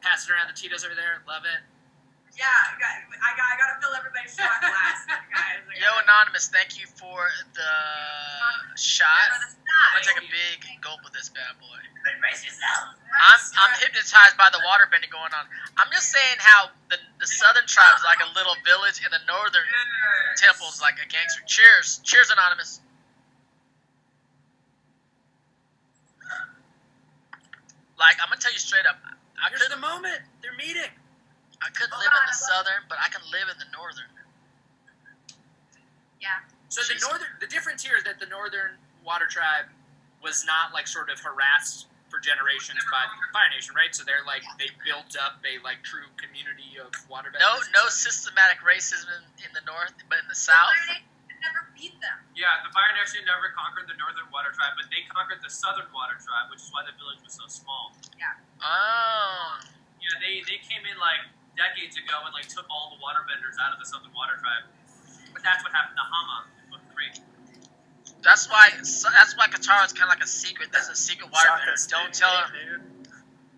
E: Passing around the Tito's over there. Love it.
D: Yeah, I gotta fill everybody's shot glass, guys.
A: Yo, Anonymous, thank you for the shot. I'm gonna take a big gulp of this bad boy.
D: Brace yourself.
A: I'm hypnotized by the waterbending going on. I'm just saying how the southern tribe is like a little village and the northern temple is like a gangster. Cheers. Cheers, Anonymous. Like, I'm gonna tell you straight up,
E: Here's the moment. They're meeting.
A: I could live in the southern, but I can live in the northern.
D: Yeah.
E: So the difference here is that the Northern Water Tribe was not like sort of harassed for generations by the Fire Nation, right? So they're like they built up a like true community of waterbenders.
A: No systematic racism in the north, but in the south.
D: Never beat them.
B: Yeah, the Fire Nation never conquered the Northern Water Tribe, but they conquered the Southern Water Tribe, which is why the village was so small.
A: Oh.
B: Yeah, they came in like decades ago and like took all the waterbenders out of the Southern Water Tribe. But that's what happened to Hama with Creek.
A: That's why Katara is kind of like a secret. There's a secret waterbender. Don't tell her.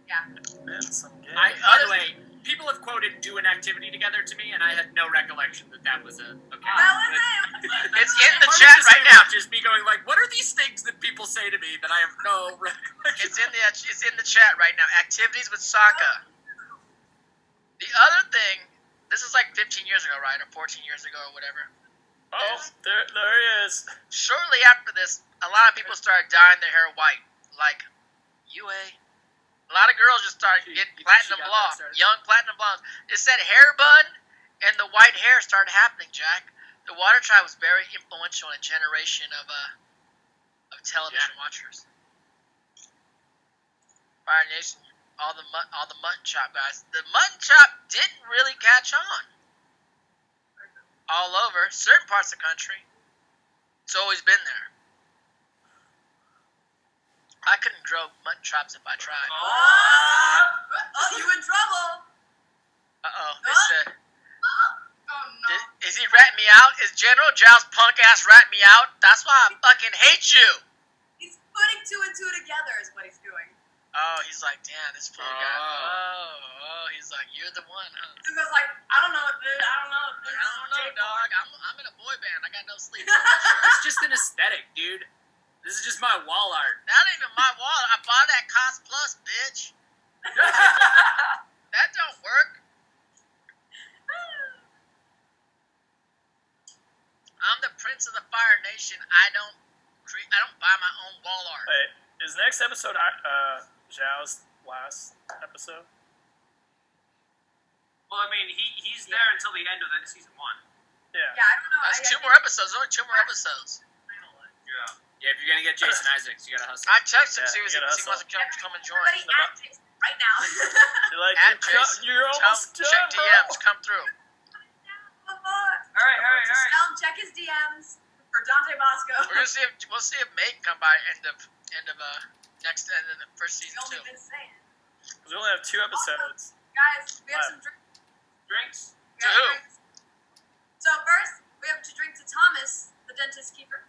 D: Yeah.
C: Man, some game.
E: By the way, people have quoted do an activity together to me, and I had no recollection that was a okay.
D: That was it.
A: It's in the
E: Part of
A: chat
E: this
A: right
E: is
A: now.
E: Just me going like, what are these things that people say to me that I have no recollection?
A: It's in the chat right now. Activities with Sokka. The other thing, this is like 15 years ago, right, or 14 years ago, or whatever.
C: Oh, there he is.
A: Shortly after this, a lot of people started dyeing their hair white, like UA. A lot of girls just started getting
E: You think she
A: platinum
E: got that
A: blonde,
E: started?
A: young platinum blondes. It said hair bun, and the white hair started happening, Jack. The Water Tribe was very influential in a generation of television watchers. Fire Nation, all the mutton chop guys. The mutton chop didn't really catch on. All over, certain parts of the country. It's always been there. I couldn't grow mutton chops if I tried.
D: Oh, you in trouble.
A: Uh-oh, they said,
F: Oh no.
A: is he ratting me out? Is General Zhao's punk ass ratting me out? That's why I fucking hate you.
D: He's putting two and two together is what he's doing.
A: Oh, he's like, damn, this fool guy. Oh, he's like, you're the one, huh?
D: He goes like, I don't know, dude. I don't know.
A: Like, I don't know, dog. I'm in a boy band. I got no sleep.
E: It's just an aesthetic, dude. This is just my wall art.
A: Not even my wallet. I bought that Cost Plus, bitch. That don't work. I'm the prince of the Fire Nation. I don't buy my own wall art.
C: Wait, is next episode Zhao's last episode?
B: Well, I mean, he's there until the end of the season 1.
C: Yeah.
D: Yeah, I don't know.
A: That's
D: I
A: two
D: think-
A: more episodes. Only 2 more episodes.
B: Yeah.
E: Yeah, if you're gonna get Jason Isaacs, you gotta hustle.
A: I texted him,
C: Yeah,
A: see
C: you
A: if he
C: gotta
A: wants to come and join.
D: Everybody at Jason right now.
C: You're like,
A: At Jason.
C: you're almost
A: Check
C: done, bro.
A: DMs. Come through.
B: All right.
D: Tell him check his DMs for Dante Basco.
A: We're gonna see if May can come by end of the first
D: He's
A: season
D: only
A: too.
D: been saying.
C: We only have 2 episodes.
D: Guys, we have some drinks.
B: Drinks?
A: To who?
D: So first, we have to drink to Thomas, the dentist keeper.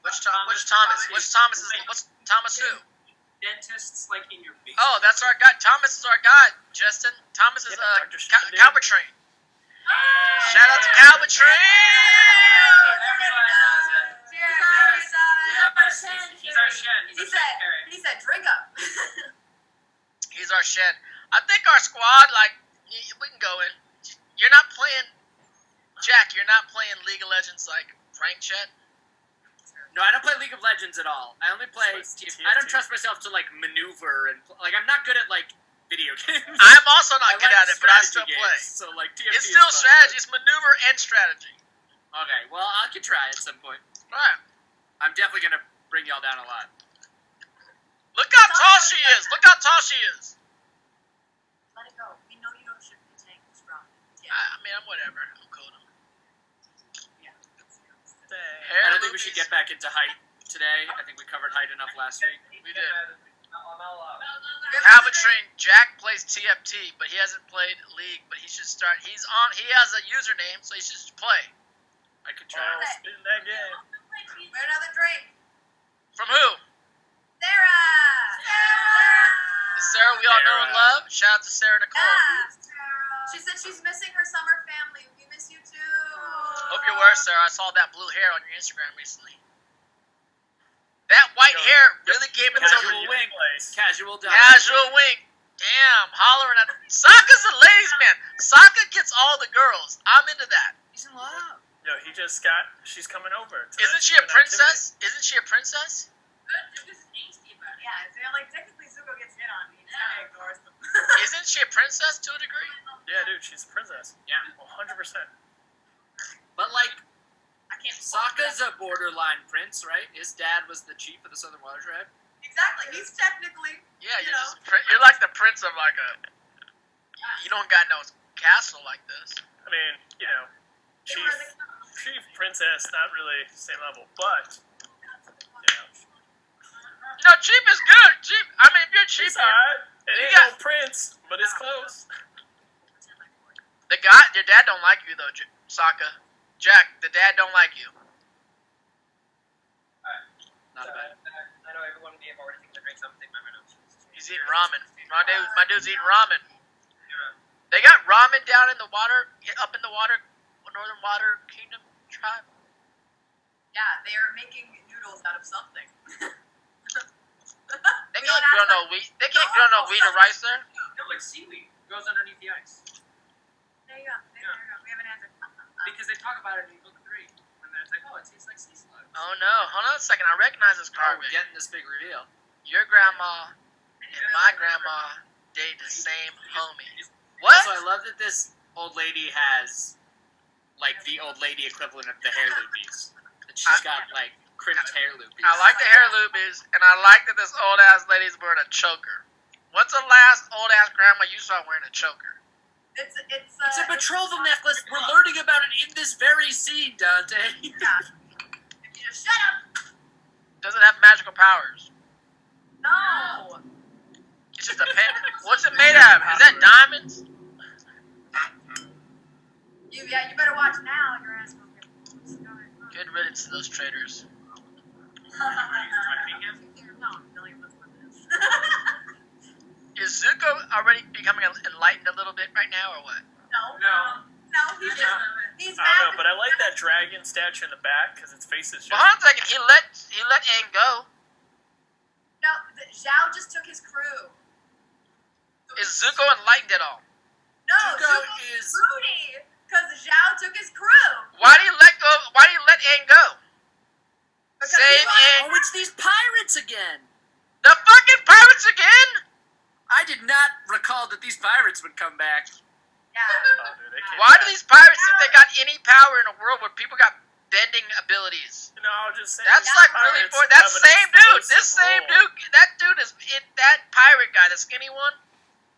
A: Which Thomas? What's Thomas who?
B: Dentists, like, in your face.
A: Oh, that's our guy. Thomas is our guy, Jesten. Thomas is
C: Yeah, Dr. Shinde.
A: Calvertrain. Shout out to Calvertrain.
B: Everyone knows it. He's our shed.
D: He said, drink up.
A: He's our shed. I think our squad, like We can go in. You're not playing, Jack. You're not playing League of Legends like Frank Chet.
E: No, I don't play League of Legends at all. I only play. I don't trust myself to like maneuver and like I'm not good at like video games.
A: I'm also not good
E: like
A: at it, but I still
E: strategy
A: play.
E: games, So like TFT
A: It's still
E: is fun,
A: strategy. It's maneuver and strategy.
E: Okay, well I could try at some point.
A: All right.
E: I'm definitely gonna bring y'all down a lot.
A: Look how tall she is. Look how tall she is.
D: Let it go. We know you don't shoot the tank. It's wrong.
A: I mean, I'm whatever. I'm cool.
E: I don't think we should get back into height today. I think we covered height enough last week.
A: We did. Calvatrin, Jack plays TFT, but he hasn't played League. But he should start. He has a username, so he should just play.
E: I could try.
C: Spin that game.
D: We're another drink.
A: From who?
D: Sarah.
A: Is Sarah we all know and love? Shout out to Sarah Nicole.
D: She said she's missing her summer family. We miss you too.
A: Hope you're well, Sarah. I saw that blue hair on your Instagram recently. That white hair really gave it
E: Casual
A: to
E: wink. Casual dive.
A: Casual wink. Damn, hollering at Sokka's a ladies' man. Sokka gets all the girls. I'm into that.
E: He's in love.
C: Yo, she's coming over.
A: Isn't she a princess? Isn't she a princess?
D: Yeah, so like technically Zuko gets hit on. He just kind of ignores them.
A: Isn't she a princess to a degree?
C: Yeah, dude, she's a princess.
E: Yeah.
C: 100%.
E: But like,
D: I can't.
E: Sokka's a borderline prince, right? His dad was the chief of the Southern Water Tribe.
D: Exactly. He's technically.
A: Yeah, you're like the prince of like a. You don't got no castle like this.
C: I mean, you know, chief princess, not really same level, but you know,
A: No, cheap is good. Cheap. I mean, if you're cheap,
C: it's alright. It ain't no prince, but it's close.
A: your dad don't like you though, Sokka. Jack, the dad don't like you.
E: Not bad.
G: I know everyone may have already taken the drinks. I'm taking my notes.
A: He's eating ramen. My dude's eating ramen. They got ramen down in the water, up in the water, Northern Water Kingdom tribe.
D: Yeah, they are making noodles out of something.
A: They can't grow no wheat. They can't grow no wheat or rice there.
G: No, like seaweed grows underneath the ice.
D: There you go. There you go. We have an answer.
G: Because they talk about it in book 3. And then it's like, oh, it tastes like sea slugs.
A: Oh no! Hold on a second. I recognize this
E: Oh,
A: carving.
E: we're getting this big reveal.
A: Your grandma and my grandma date the same homie. What?
E: Also, I love that this old lady has, like, the old lady equivalent of the hair loopies. That she's got, like, crimped hair loopies.
A: I like the hair loopies, and I like that this old ass lady's wearing a choker. What's the last old ass grandma you saw wearing a choker?
D: It's
E: It's a betrothal necklace. We're learning about it in this very scene, Dante.
D: Yeah. If you just shut up.
A: Does it have magical powers?
D: No.
A: It's just a pen. What's it made out of? Is that diamonds?
D: You better watch now. Your ass will get.
A: Good riddance to those traitors.
D: No, I'm familiar with what it is.
A: Is Zuko already becoming enlightened a little bit right now, or what?
D: No, he's just he's
C: I don't know, but I like that dragon statue in the back because its face is just.
A: Well, hold on a second. He let Aang go.
D: No, Zhao just took his crew.
A: Is Zuko enlightened at all?
D: No,
E: Zuko
D: is
E: is-
D: Rudy because Zhao took his crew.
A: Why do you let go? Why do you let Aang go?
D: Because
A: Save
D: he
A: Aang.
E: Oh, it's these pirates again.
A: The fucking pirates again?
E: I did not recall that these pirates would come back.
D: Yeah.
C: Oh, dude, they can't.
A: Why do these pirates think they got any power in a world where people got bending abilities?
C: No, I'll just say.
A: That's
C: these
A: like really
C: pirates
A: important. That
C: have an
A: same dude. This
C: explosive
A: same
C: role.
A: dude. That dude is that pirate guy, the skinny one.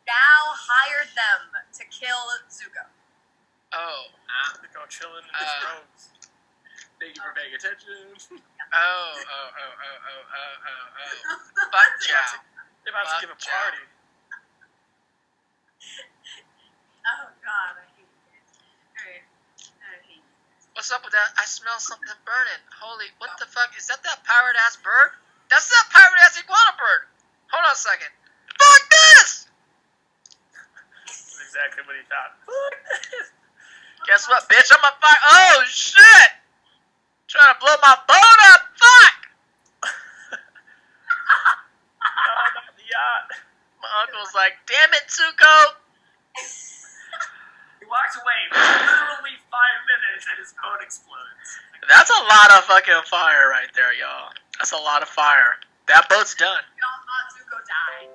D: Zhao hired them to kill Zuko.
A: Oh.
C: They go chilling in his robes.
E: Thank you for paying attention.
A: Oh. But yeah.
C: They're about to give a party.
D: Oh God, I hate it. Alright. I hate it.
A: What's up with that? I smell something burning. Holy, what the fuck? Is that pirate ass bird? That's that pirate ass iguana bird. Hold on a second. Fuck this!
C: That's exactly what he thought.
A: Guess what, bitch? I'm on fire. Oh shit! Trying to blow my boat up. Fuck!
C: Oh, not the yacht.
A: My uncle's like, damn it, Zuko.
B: Literally 5 minutes and his phone explodes.
A: That's a lot of fucking fire right there, y'all. That's a lot of fire. That boat's done.
D: We all thought Zuko died.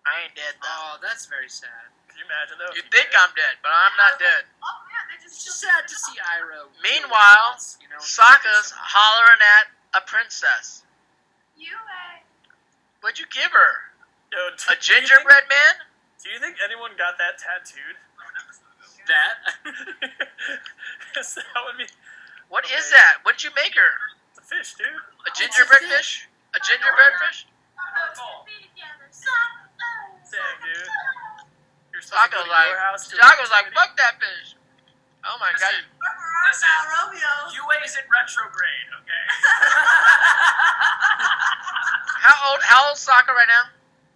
A: I ain't dead though.
E: Oh, that's very sad.
C: Can you imagine though?
A: You think I'm dead, but I'm not dead.
D: Oh man, they just
E: It's sad to see Iroh.
A: Meanwhile,
E: you know,
A: Sokka's hollering at a princess.
D: Yue.
A: What'd you give her?
C: Yo,
A: A gingerbread man?
C: Do you think anyone got that tattooed?
E: that.
C: That would be
A: What is that? What'd you make her?
C: it's a fish, dude.
A: A gingerbread fish? A gingerbread fish?
C: Dang, dude. You're supposed to go
A: Sokka's
C: to
A: like,
C: your house to
A: Sokka's like,
C: activity?
A: fuck that fish. Oh my god.
B: Listen,
D: Romeo.
B: Yue is in retrograde, okay?
A: How old's Sokka right now?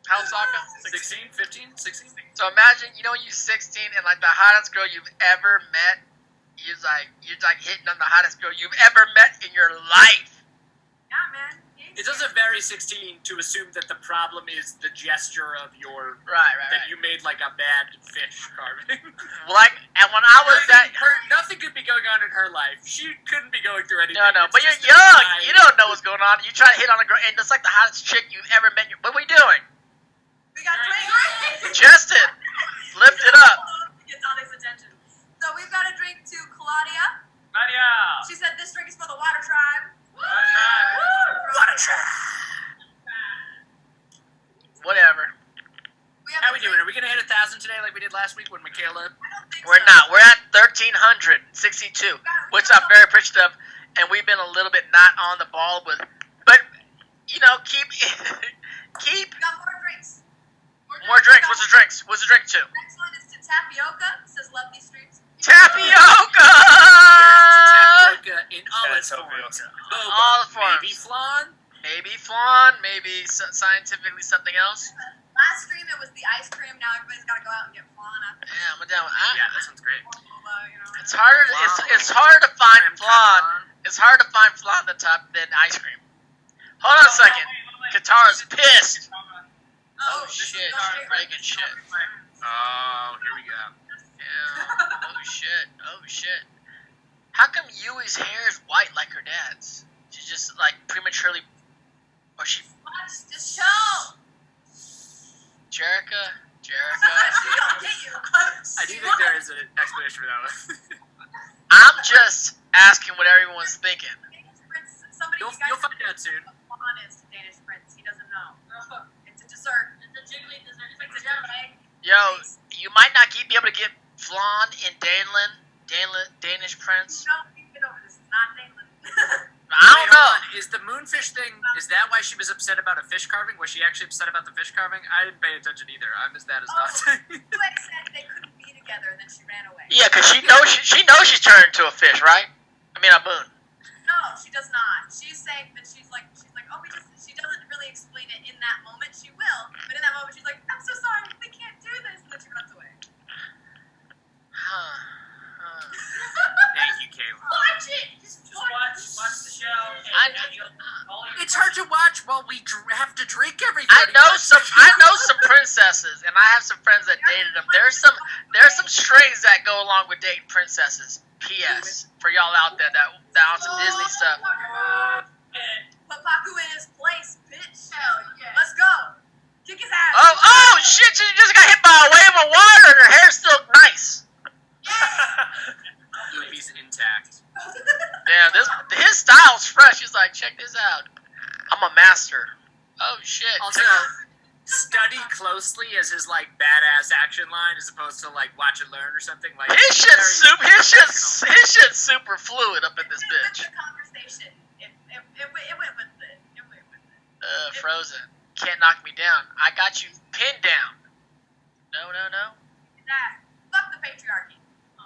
A: How old's Sokka?
E: 16, 15, 16?
A: So imagine, you know, you 16 and like the hottest girl you've ever met, you're like hitting on the hottest girl you've ever met in your life.
D: Yeah, man.
E: It doesn't vary 16 to assume that the problem is the gesture of your
A: Right.
E: that you made like a bad fish carving.
A: Like, and when I was that,
E: nothing could be going on in her life. She couldn't be going through anything.
A: no,
E: It's
A: but you're
E: just a
A: young.
E: sign.
A: You don't know what's going on. You try to hit on a girl, and it's like the hottest chick you've ever met. What are we doing?
D: We got drink.
A: Jesten, lift it up.
D: Get Dante's attention. So we've got a drink to Claudia.
B: Nadia!
D: She said this drink is for the Water Tribe.
B: Water
A: Whatever.
E: How we doing? Are we gonna hit 1,000 today like we did last week when Michaela?
A: We're not. We're at 1,362, which I'm very appreciative of, and we've been a little bit not on the ball with, but you know, keep.
D: We got more drinks.
A: More drinks. What's the drinks? What's the drink to?
D: Next one is to Tapioca. It says love these streets.
A: Tapioca!
E: Tapioca in all its forms. Boba,
A: All the forms.
E: Maybe flan.
A: Maybe flan. Maybe scientifically something else.
D: Last stream it was the ice cream. Now everybody's got to go out and get flan after.
A: Yeah, I'm down.
E: Yeah, that sounds great.
A: It's harder. It's harder to find
E: Creme
A: flan.
E: crayon.
A: It's harder to find flan on the top than ice cream. Hold on a second. Katara's pissed. Oh shit, she's breaking shit.
E: Oh, here we go.
A: Yeah. Oh shit. Oh shit. How come Yui's hair is white like her dad's? She's just like prematurely. Or she.
D: Watch the show.
A: Jerica.
E: I do think there is an explanation for that one.
A: I'm just asking what everyone's thinking.
D: Danish Prince. Somebody
E: You'll find out soon.
D: Flan is to Danish Prince. He doesn't know. It's a dessert. It's a jiggly dessert. It's a jelly.
A: Yo, you might not be able to get flan in Danish Prince.
D: No, get over this. It's not Daneland.
A: I don't
E: Wait,
A: know.
E: hold on. Is the moonfish thing, is that why she was upset about a fish carving? Was she actually upset about the fish carving? I didn't pay attention either. I'm as bad as Dante.
D: Yue said they couldn't be together, and then she ran away.
A: Yeah, cause she knows she's turned into a fish, right? I mean a moon.
D: No, she does not. She's saying that she's like, oh, she doesn't really explain it in that moment. She will, but in that moment, she's like, I'm so sorry, we can't do this, and then she runs away.
E: Thank you, Caleb.
D: Watch it. Just
B: watch the show.
E: It's hard to watch while we have to drink everything.
A: I know some princesses, and I have some friends that dated them. There's some strings that go along with dating princesses. P.S. For y'all out there that on some Disney stuff.
D: Put Paku in his place, bitch. Hell yeah. Let's go. Kick his ass.
A: Oh shit! She just got hit by a wave of water, and her hair's still nice.
E: He's intact.
A: Damn, his style's fresh. He's like, check this out. I'm a master. Oh shit.
E: Also, study closely as his like badass action line, as opposed to like watch and learn or something. Like
A: His shit's super fluid up in this bitch.
D: The conversation. It went with it. It went with it.
A: Frozen. Can't knock me down. I got you pinned down. No.
D: That. Fuck the patriarchy.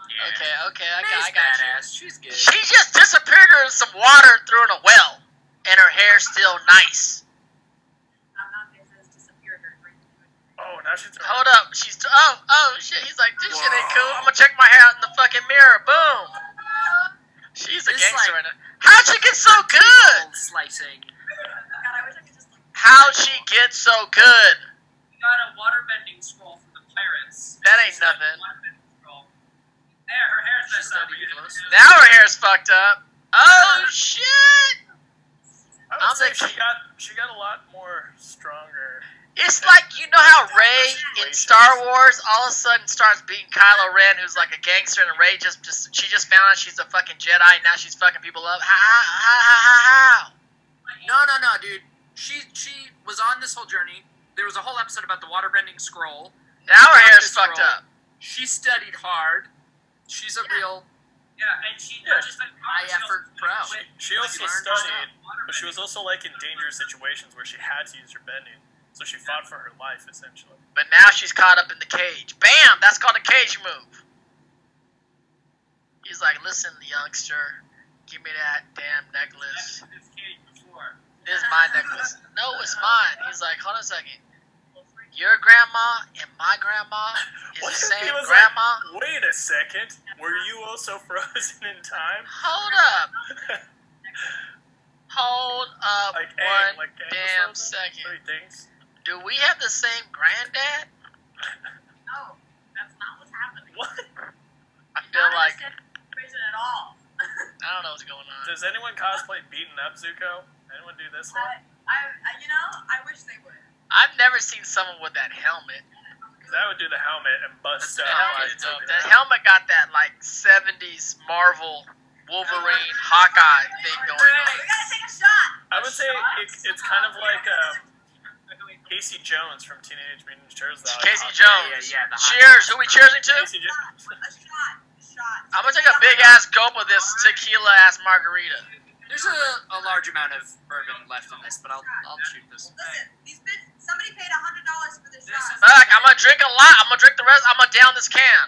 E: Yeah.
A: Okay. I got
E: badass. She's good.
A: you. She just disappeared in some water and threw in a well, and her hair's still nice.
D: I'm not going to disappear her drinking.
C: Oh, now she's.
A: Hold up. Oh shit. He's like, this shit ain't cool. I'm gonna check my hair out in the fucking mirror. Boom. She's a
E: This,
A: gangster
E: like,
A: right now. How'd she get so good?
E: Slicing.
D: God, I wish I could just like.
A: How'd she get so good?
B: We got a waterbending scroll for the pirates.
A: That ain't nothing.
B: Waterbending scroll.
A: Now her hair's fucked up. Oh shit!
C: I would say she got a lot more stronger.
A: It's like, you know how Rey in Star Wars all of a sudden starts beating Kylo Ren, who's like a gangster, and Rey just found out she's a fucking Jedi, and now she's fucking people up. How?
E: No, dude. She was on this whole journey. There was a whole episode about the waterbending scroll.
A: Now her hair's fucked up.
E: She studied hard. She's a real
B: Yeah, and she not just like
E: high effort pro.
C: She also studied, but she was also like in dangerous situations where she had to use her bending. So she fought for her life, essentially.
A: But now she's caught up in the cage. Bam! That's called a cage move. He's like, listen, youngster, give me that damn necklace.
B: this cage before.
A: This is my necklace. No, it's mine. He's like, hold on a second. Your grandma and my grandma is
C: What
A: the
C: if
A: same
C: he was
A: grandma?
C: like, wait a second, were you also frozen in time?
A: Hold up. Hold up
C: Like,
A: one
C: like
A: damn
C: episodes?
A: second.
C: What do you think?
A: Do we have the same granddad?
D: No, that's not what's happening.
C: What?
A: I feel like
D: Prison at all.
A: I don't know what's going on.
C: Does anyone cosplay beating up Zuko? Anyone do this one?
D: I wish they would.
A: I've never seen someone with that helmet.
C: Because I would do the helmet and bust
A: The
C: stuff.
A: helmet,
C: like Zuko.
A: that helmet got that like 70s Marvel Wolverine Hawkeye thing going on.
D: We gotta take a shot.
C: I would say it's kind of like Casey Jones from Teenage Mutant Ninja Turtles.
A: Casey Jones.
E: Yeah, the hot-
A: Cheers. Who we cheersing to?
C: Casey Jones.
D: A shot.
A: I'm gonna take a big ass gulp of this tequila ass margarita.
E: There's a large amount of bourbon left in this, but I'll shoot this.
D: Listen, somebody paid $100 for this shot.
A: Fuck, I'm gonna drink a lot. I'm gonna drink the rest. I'm gonna down this can.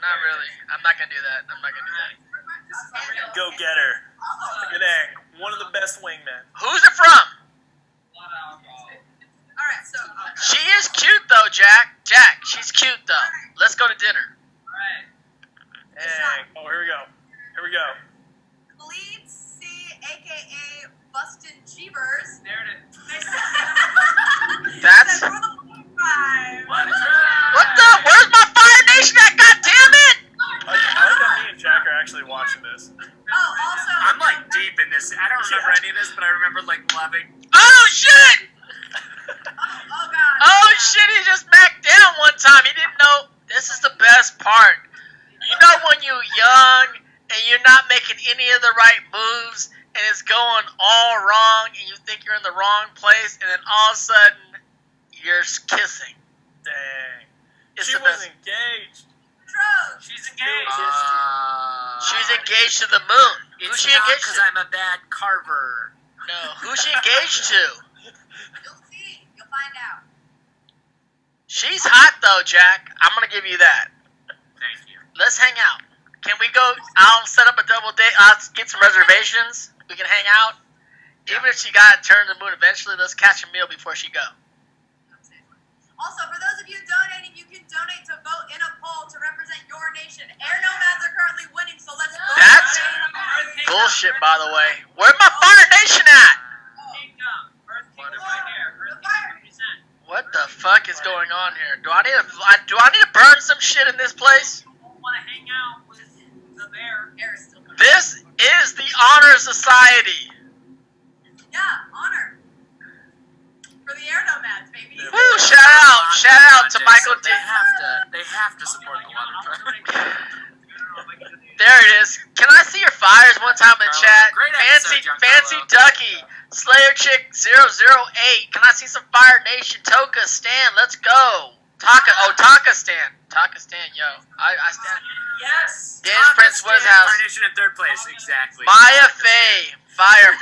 A: Not really. I'm not gonna do that.
C: Go get her. Good egg. One of the best wingmen.
A: Who's it from?
D: Alright, so.
A: She is cute though, Jack. Jack, she's cute though. Let's go to dinner.
C: Egg. Oh, here we go.
D: Khalid C, aka Bustin' Jeebers.
B: There it is.
A: That's what the? Where's my Fire Nation at? God damn it!
C: I like that me and Jack are actually watching this.
D: Also.
E: I'm like deep in this. I don't remember any of this, but I remember like loving.
A: Oh shit!
D: Oh god.
A: Oh shit! He just backed down one time. He didn't know. This is the best part. You know when you're young and you're not making any of the right moves and it's going all wrong and you think you're in the wrong place and then all of a sudden you're kissing.
C: Dang.
A: It's
C: She
A: the
C: was
A: best.
C: engaged.
B: She's engaged.
A: She's engaged to the moon. Who's
E: It's
A: she
E: not
A: engaged
E: because
A: to?
E: I'm a bad carver.
A: No, who's she engaged to?
D: You'll see. You'll find out.
A: She's hot though, Jack. I'm gonna give you that.
E: Thank you.
A: Let's hang out. Can we go? I'll set up a double date. I'll get some reservations. We can hang out. Even if she got turned to the moon eventually, let's catch a meal before she go.
D: Also, for those of you donating, you can donate to vote in a poll to represent your nation. Air Nomads are currently winning, so let's vote.
A: That's bullshit, by the way. Where's my Fire Nation at? What the fuck is going on here? Do I need to burn some shit in this place?
B: Want to hang out with the bear?
D: Air is still coming.
A: This is the Honorsociety.
D: Yeah, honor. For the Air Nomads, baby.
A: Woo! Shout out to Michael D.
E: They have to support the water.
A: There it is. Can I see your fires one time in the chat?
E: Great
A: Fancy
E: episode, Giancarlo.
A: Ducky, Slayer Chick 008. Can I see some Fire Nation? Toka Stan, let's go. Taka Stan. Taka Stan, yo. I stand.
B: Yes.
A: Dance Prince
E: Fire
A: Wizhouse.
E: Nation in third place, exactly.
A: Maya Faye. Fire.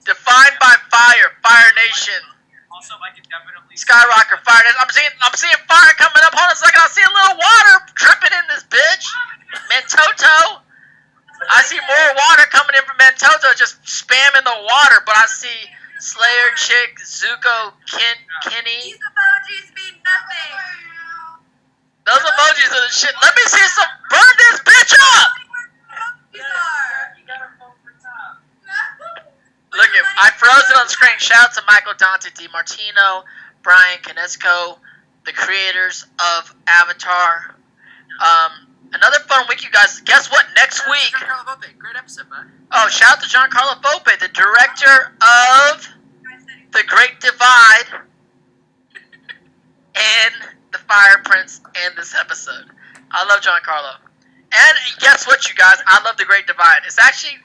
A: Defined by fire. Fire Nation.
B: Also, I can definitely.
A: Skyrocker. Fire Nation. I'm seeing fire coming up. Hold on a second. I see a little water dripping in this bitch. Mentoto. I see more water coming in from Mentoto, just spamming the water. But I see Slayer Chick, Zuko, Kenny.
D: These emojis mean nothing.
A: Those emojis are the shit. Let me see some. Burn this bitch up.
D: These are.
B: You gotta vote for Tom.
A: Look at, I froze it on the screen. Shout out to Michael Dante Martino, Brian Kinesco, the creators of Avatar. Another fun week, you guys. Guess what? Next week.
E: Giancarlo Volpe, great episode, man.
A: Oh, shout out to Giancarlo Volpe, the director of The Great Divide and The Fire Prince and this episode. I love Giancarlo. And guess what, you guys? I love The Great Divide. It's actually,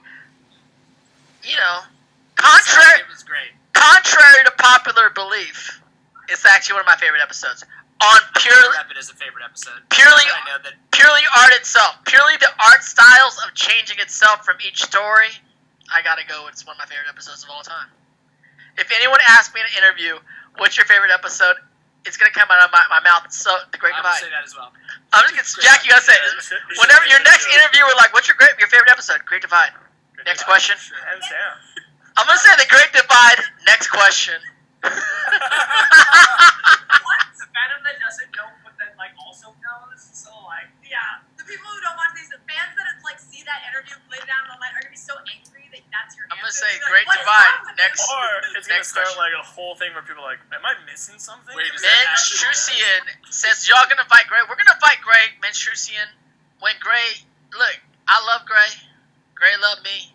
A: contrary
E: It was great.
A: to popular belief, it's actually one of my favorite episodes. On
E: Rep it as a favorite episode.
A: purely
E: I know that.
A: purely art itself, purely the art styles of changing itself from each story. I gotta go. It's one of my favorite episodes of all time. If anyone asks me in an interview, "What's your favorite episode?" it's gonna come out of my mouth. So The Great
E: I will
A: Divide.
E: say that as well.
A: I'm just gonna, Jack, you gotta say it. Whenever your next interview, we're like, "What's your favorite episode?" Great Divide. Next question.
C: Hands down.
A: I'm gonna say The Great Divide. Next question.
B: The fandom that doesn't know, but then also knows. So yeah.
D: The people who don't watch these, the fans that see that interview later down online are gonna be so angry that that's your
A: I'm
D: answer.
A: gonna say
D: They're
A: Great
D: like, "What is
A: Divide.
D: wrong with
A: Next.
D: this?"
C: Or it's gonna
A: Next
C: start
A: question.
C: a whole thing where people are like, am I missing something?
E: Wait, is that actually-
A: Menstrucian says, y'all gonna fight Gray? We're gonna fight Gray. Menstrucian. When Gray, look, I love Gray. Gray love me.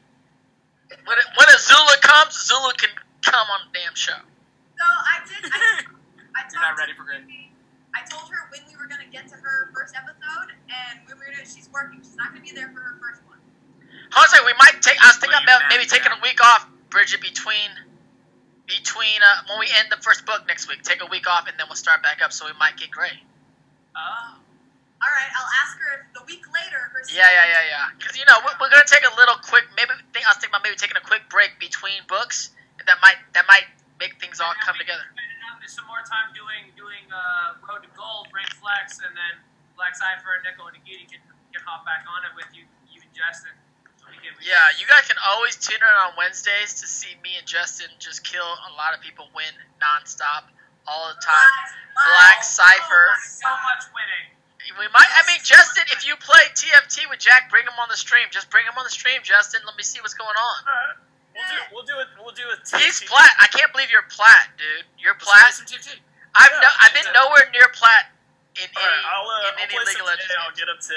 A: When Azula comes, Azula can come on the damn show.
D: So I
E: You're not ready for Gray.
D: I told her when we were gonna get to her first episode, and when we were gonna, she's working. She's not gonna be there for her first one.
A: Honestly, we might take. I was thinking
E: Well, you
A: about
E: mad,
A: maybe taking
E: yeah.
A: a week off, Bridget, between when we end the first book next week. Take a week off, and then we'll start back up. So we might get Gray.
B: Oh.
D: All right, I'll ask her if the week later her.
A: Yeah. Because we're gonna take a little quick. I was thinking about maybe taking a quick break between books. And that might make things all come together.
B: There's some more time doing Road to Gold, Brain Flex, and then Black Cypher, Nico, and Nagiti can hop back on it with you and Jesten.
A: Yeah, you guys can always tune in on Wednesdays to see me and Jesten just kill a lot of people, win nonstop all the time. Black Cypher.
B: So much winning.
A: We might. I mean, Jesten, if you play TFT with Jack, bring him on the stream. Just bring him on the stream, Jesten. Let me see what's going on.
C: Alright. We'll do it.
A: He's plat. I can't believe you're plat, dude. You're
E: Let's play
A: plat.
E: some TFT.
A: I've been nowhere near plat in
C: Alright,
A: any
C: I'll play
A: League
C: some
A: of Legends.
C: today. I'll get up to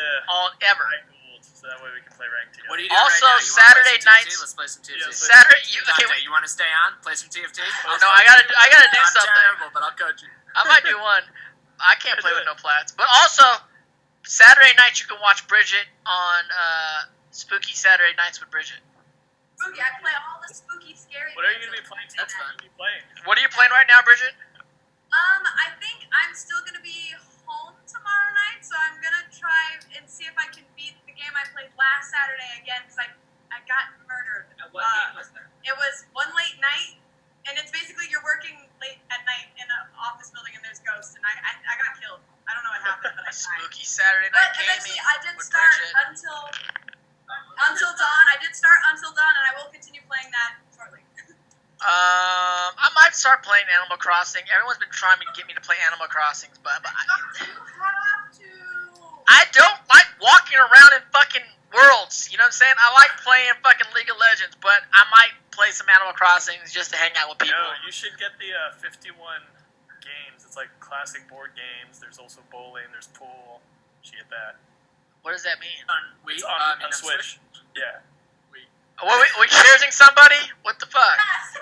A: ever.
C: high gold, so that way we can play ranked together.
E: What are you doing
A: Also,
E: right now? You wanna
A: Saturday
E: play some TFT?
A: nights-
E: Let's play some TFT.
C: Yeah,
A: Saturday.
E: Dante,
A: Okay,
E: you want to stay on? Play some TFT?
A: no, I gotta do
E: I'm
A: something.
E: terrible, but I'll coach you.
A: I might do one. I can't play with no plats. But also, Saturday nights you can watch Bridget on Spooky Saturday Nights with Bridget.
D: Spooky, I play all the spooky, scary.
C: What are you gonna be playing?
E: That's
C: What are you playing?
A: What are you playing right now, Bridget?
D: I think I'm still gonna be home tomorrow night, so I'm gonna try and see if I can beat the game I played last Saturday again, because I got murdered.
B: What game was there?
D: It was one late night, and it's basically you're working late at night in an office building and there's ghosts, and I got killed. I don't know what happened, but I died.
A: Spooky Saturday
D: But
A: Night
D: eventually
A: Gaming
D: I did
A: with
D: start
A: Bridget.
D: until dawn. I did start until dawn, and I will continue playing that shortly.
A: I might start playing Animal Crossing. Everyone's been trying to get me to play Animal Crossings, but
D: You have to.
A: I don't like walking around in fucking worlds. You know what I'm saying? I like playing fucking League of Legends, but I might play some Animal Crossings just to hang out with people.
C: No, you should get the 51 games. It's like classic board games. There's also bowling. There's pool. You should get that.
A: What does that mean?
C: It's on Switch. Yeah.
A: What, we cheersing somebody? What the fuck?
D: Yes.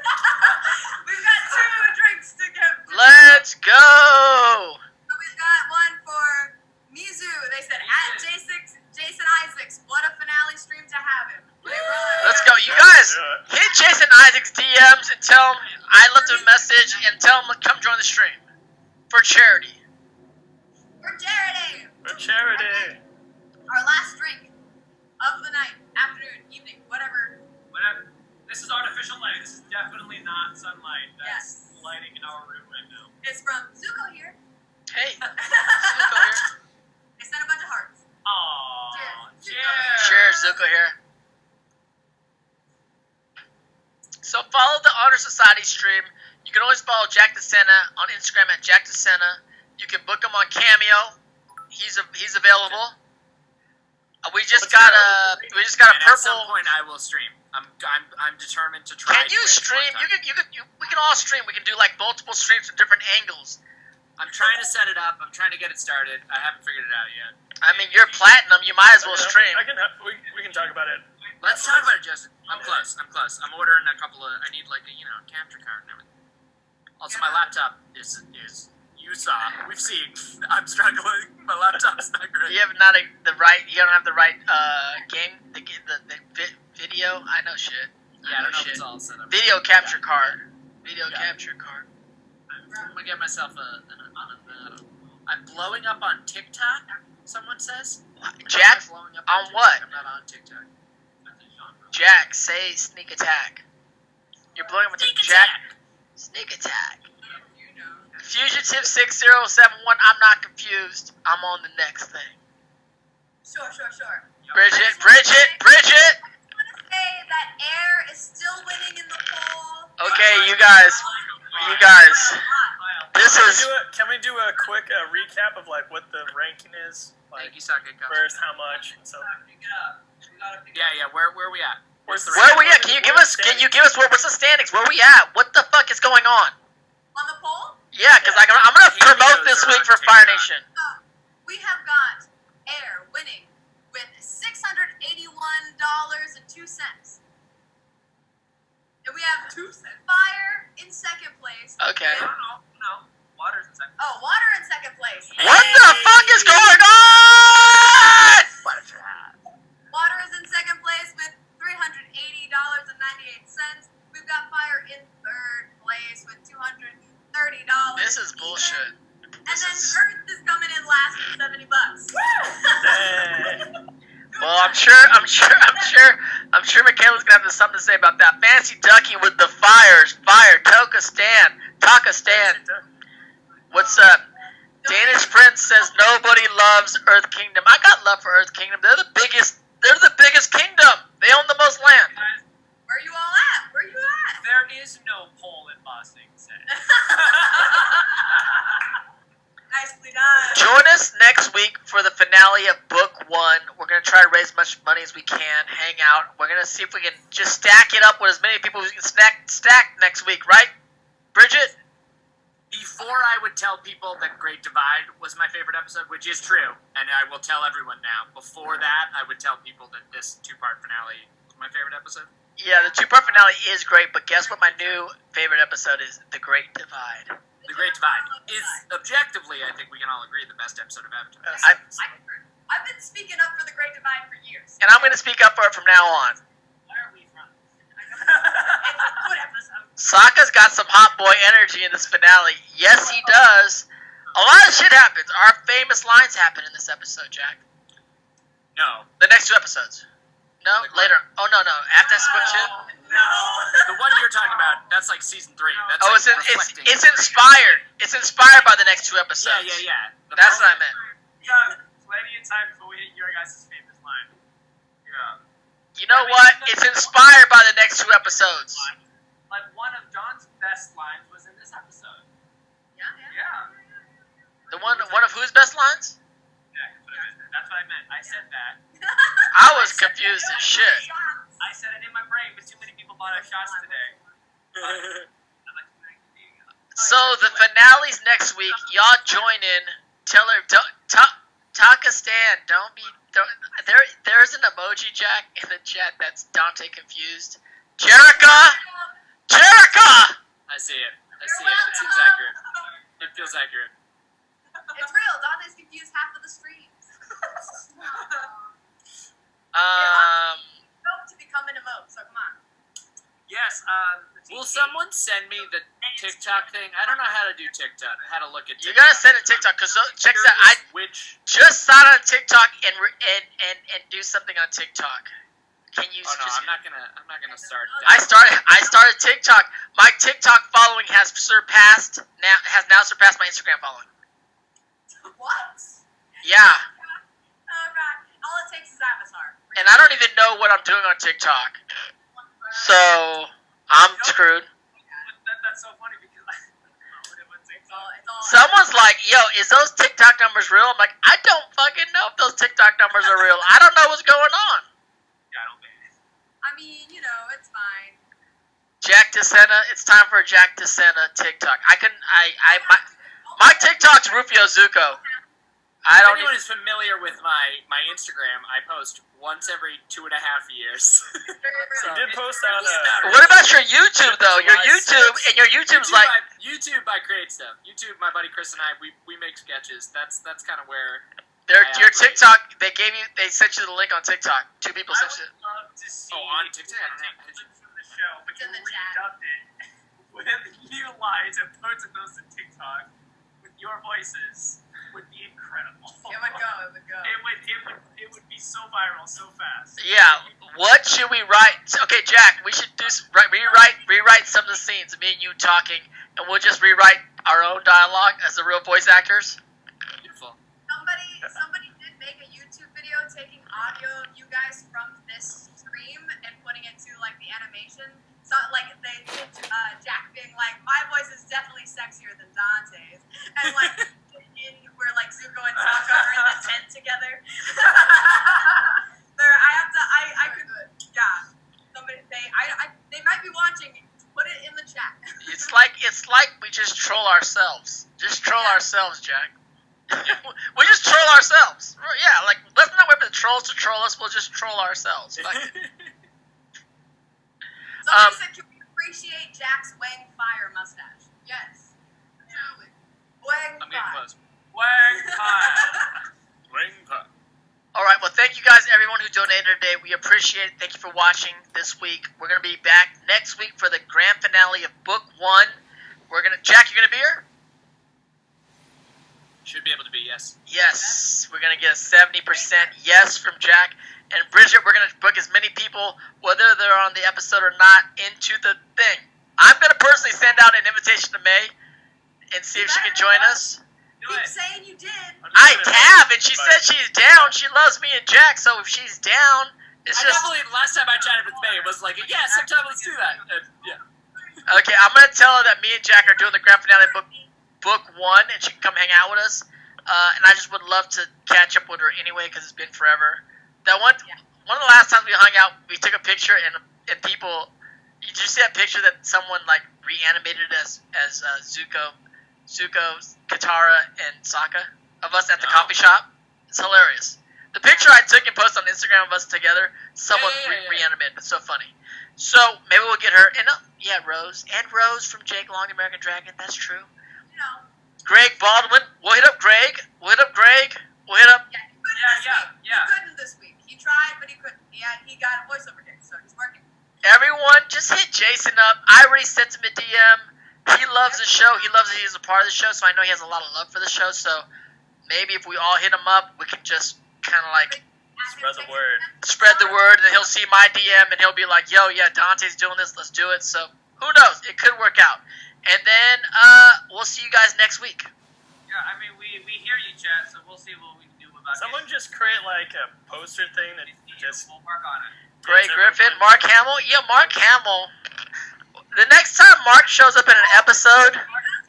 D: We've got 2 drinks to give.
A: Let's go!
D: So we've got one for Mizu. They said at Jason Isaacs. What a finale stream to have him.
A: Let's go. You guys, hit Jason Isaacs' DMs and tell him I left him a message and tell him to come join the stream. For charity.
D: For charity.
C: For charity.
D: Our last drink of the night, afternoon, evening, whatever.
B: This is artificial light. This is definitely not sunlight that's lighting in our room right now.
D: It's from Zuko here.
A: Hey, Zuko here.
D: They sent a bunch of hearts.
B: Aww.
D: Cheers.
A: Cheers, Zuko here. So follow the Honorsociety stream. You can always follow Jack DeSena on Instagram at Jack DeSena. You can book him on Cameo. He's available. We just got a
E: And
A: purple.
E: at some point, I will stream. I'm determined to try.
A: Can you
E: Twitch
A: stream?
E: one time.
A: We can all stream. We can do like multiple streams from different angles.
E: I'm trying to set it up. I'm trying to get it started. I haven't figured it out yet.
A: I mean, you're platinum. You might as well stream.
C: We can talk about it.
E: Let's talk about it, Justin. I'm close. I'm ordering a couple of. I need like a capture card and everything. Also, my laptop is you saw. We've seen. I'm struggling. My laptop's not great.
A: You have not the right. You don't have the right game. The video. I know shit.
E: Yeah, I don't know if it's all set up.
A: Video capture card. Video capture card.
E: I'm gonna get myself I'm blowing up on TikTok. Someone says.
A: Jack,
E: blowing up
A: on
E: TikTok.
A: what?
E: I'm not on TikTok.
A: Jack, say sneak attack. You're blowing up on TikTok. Jack. Sneak attack. Fugitive 6071. I'm not confused. I'm on the next thing.
D: Sure.
A: Brigitte.
D: I just want to say that Air is still winning in the poll.
A: Okay, you guys. This is.
C: Can we do a quick recap of like what the ranking is? Like,
E: Thank you, Sokka.
C: first, how much? And so.
E: Yeah. Where are we at?
C: Where's the
A: Where are we at?
C: ranking?
A: Can you give us what's the standings? Where are we at? What the fuck is going on?
D: On the poll,
A: Yeah, because I'm gonna promote this week for Fire Nation.
D: we have got Air winning with $681.02. And we have Fire in second place.
A: Okay.
G: No. Water's in second.
D: Oh, Water in second place.
A: What the fuck is going on?
D: Water is in second place with $380.98. We've got Fire in third place with $230.
A: This is bullshit.
D: And then Earth is coming in last with $70.
A: Well, I'm sure Michaela's gonna have something to say about that. Fancy Ducky with the fire, Taka Stan. What's up? Danish Prince says nobody loves Earth Kingdom. I got love for Earth Kingdom. They're the biggest kingdom. They own the most land.
D: Where you all at?
G: There is no poll in Boston.
D: Nicely done.
A: Join us next week for the finale of Book 1. We're going to try to raise as much money as we can, hang out. We're going to see if we can just stack it up with as many people as we can stack next week, right? Brigitte?
E: Before I would tell people that Great Divide was my favorite episode, which is true, and I will tell everyone now. Before that, I would tell people that this two-part finale was my favorite episode.
A: Yeah, the two-part finale is great, but guess what my new favorite episode is? The Great Divide.
E: The Great Divide is, objectively, I think we can all agree, the best episode of Avatar.
D: I've been speaking up for the Great Divide for years.
A: And I'm going to speak up for it from now on.
G: Where are we from?
D: It's a good episode.
A: Sokka's got some hot boy energy in this finale. Yes, he does. A lot of shit happens. Our famous lines happen in this episode, Jack.
E: No.
A: The next two episodes. No?
E: Like
A: Later. Oh, no. After Switch It?
D: No.
E: The one you're talking about, that's like season 3. That's
A: Oh,
E: like reflecting.
A: it's inspired. It's inspired by the next two episodes.
E: Yeah.
A: That's what I meant.
G: Yeah, plenty of time before we hit your guys' famous line. Yeah.
A: You know what? It's inspired by the next two episodes.
G: Like, one of John's best lines was in this episode.
D: Yeah.
G: Yeah.
A: The one of whose best lines?
G: Yeah, that's what I meant. I said that.
A: I was confused as shit.
G: I said it in my brain, but too many people bought our shots today.
A: So the finale's next week. Y'all join in. Tell her, Taka Stan, there's an emoji, Jack, in the chat that's Dante confused. Jerica!
E: I see it. It seems accurate. It feels accurate.
D: It's real. Dante's confused half of the streams. Hope to become an emote, so come on.
G: Yes,
E: Will someone send me the TikTok thing? I don't know how to do TikTok. How to look at TikTok.
A: You gotta send it TikTok, because check that. I
E: Which?
A: just signed on TikTok and do something on TikTok. Can you?
E: Oh no, I'm not gonna start.
A: I started TikTok. My TikTok following has now surpassed my Instagram following.
D: What?
A: Yeah,
D: Alright. All it takes is Avatar.
A: and I don't even know what I'm doing on TikTok, so I'm screwed.
G: That's so funny because
D: It's all
A: Someone's like, "Yo, is those TikTok numbers real?" I'm like, "I don't fucking know if those TikTok numbers are real. I don't know what's going on."
G: Yeah, I don't think it is.
D: I mean, it's fine.
A: Jack DeSena, it's time for a Jack DeSena TikTok. My TikTok's Rufio Zuko. I
E: If
A: don't.
E: anyone is familiar with my Instagram, I post once every 2.5 years.
C: You did post on
A: What about your YouTube though? Your YouTube's like.
E: YouTube, I create stuff. YouTube, my buddy Chris and I, we make sketches. That's kind of where.
A: Your TikTok. They sent you the link on TikTok. 2 people
B: I
A: sent you.
B: would love to see
E: on TikTok. I don't know.
B: from the show, but
D: It's
B: you
D: in the chat.
B: redubbed it with new lines and posted those to TikTok with your voices would be incredible.
D: It would go.
B: It would be so viral so fast.
A: Yeah. What should we write? Okay, Jack. We should rewrite some of the scenes. Me and you talking, and we'll just rewrite our own dialogue as the real voice actors.
E: Beautiful.
D: Somebody did make a YouTube video taking audio of you guys from this stream and putting it to like the animation. So like they did Jack being like, my voice is definitely sexier than Dante's, and like where like Zuko and Sokka are in the tent together. They might be watching. Put it in the chat.
A: It's like we just troll ourselves. Just troll ourselves, Jack. We just troll ourselves. Yeah, like let's not wait for the trolls to troll us. We'll just troll ourselves. Like,
D: Somebody said, can we appreciate Jack's Wang Fire mustache? Yes. Absolutely. Wang
E: I'm getting
D: Fire.
E: close.
B: Wang pie.
C: Ring pop.
A: all right. Well, thank you guys, everyone who donated today. We appreciate it. Thank you for watching this week. We're gonna be back next week for the grand finale of Book 1. Jack, you're gonna be here.
E: Should be able to be, yes.
A: Yes, we're gonna get a 70% yes from Jack. And Bridget, we're gonna book as many people, whether they're on the episode or not, into the thing. I'm gonna personally send out an invitation to May and see if she can join us.
D: Keep saying you did.
A: I have, and she said she's down. She loves me and Jack, so if she's down, it's
E: I
A: just
E: definitely, last time I chatted with May, was like, yeah, sometime let's do that. Yeah.
A: okay. I'm gonna tell her that me and Jack are doing the grand finale of book 1, and she can come hang out with us. And I just would love to catch up with her anyway because it's been forever. That one of the last times we hung out, we took a picture and people. Did you see that picture that someone like reanimated as Zuko, Katara, and Sokka of us at the coffee shop? It's hilarious. The picture I took and posted on Instagram of us together, someone reanimated. It's so funny. So maybe we'll get her. And Rose from Jake Long, the American Dragon. That's true.
D: You know.
A: Greg Baldwin. We'll hit up Greg. We'll hit up.
B: Yeah.
D: He couldn't this week. He tried, but he couldn't. He got a voiceover gig, so he's working.
A: Everyone, just hit Jason up. I already sent him a DM. He loves the show. He loves that he's a part of the show, so I know he has a lot of love for the show. So maybe if we all hit him up, we can just kind of like
C: Spread the word.
A: spread the word, and he'll see my DM, and he'll be like, yo, yeah, Dante's doing this. Let's do it. So who knows? It could work out. And then we'll see you guys next week.
B: Yeah, I mean, we hear you, chat, so we'll see what we can do about it.
C: Someone just create like a poster thing that just.
B: We'll work on it.
A: Greg Griffin, Mark Hamill. Yeah, Mark Hamill. The next time Mark shows up in an episode,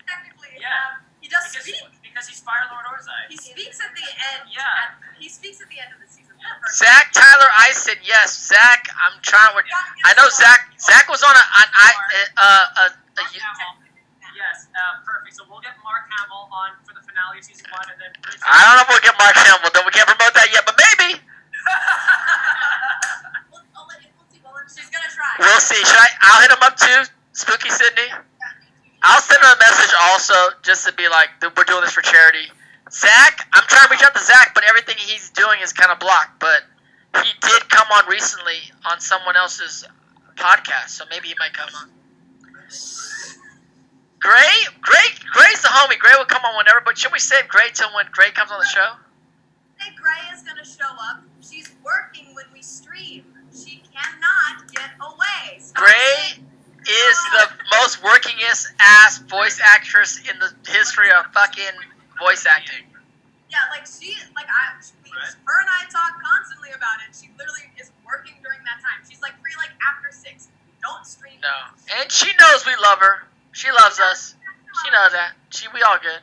D: Technically,
B: Yeah.
D: he does
B: Because,
D: speak.
B: because he's Fire Lord Orzai.
D: He speaks at the end.
B: Yeah.
D: He speaks at the end of the season.
A: Zach Tyler Eisen. Yes, Zach. I'm trying. I know Zach. Zach was on a
B: Yes, perfect. So we'll get Mark Hamill on for the finale of season 1, and then Bridget.
A: I don't know if we'll get Mark Hamill. Then we can't promote that yet, but maybe.
D: She's gonna try.
A: We'll see. I'll hit him up too, Spooky Sydney. I'll send her a message also, just to be like, we're doing this for charity. Zach, I'm trying to reach out to Zach, but everything he's doing is kind of blocked. But he did come on recently on someone else's podcast, so maybe he might come on. Gray's the homie. Gray will come on whenever, but should we save Gray till when Gray comes on the show?
D: Say Gray is gonna show up. She's working when we stream. She cannot get away.
A: Gray is the most workingest ass voice actress in the history of fucking voice acting.
D: Yeah, her and I talk constantly about it. She literally is working during that time. She's like free after 6. We don't stream.
A: No, and she knows we love her. She loves us. She knows that. We all good.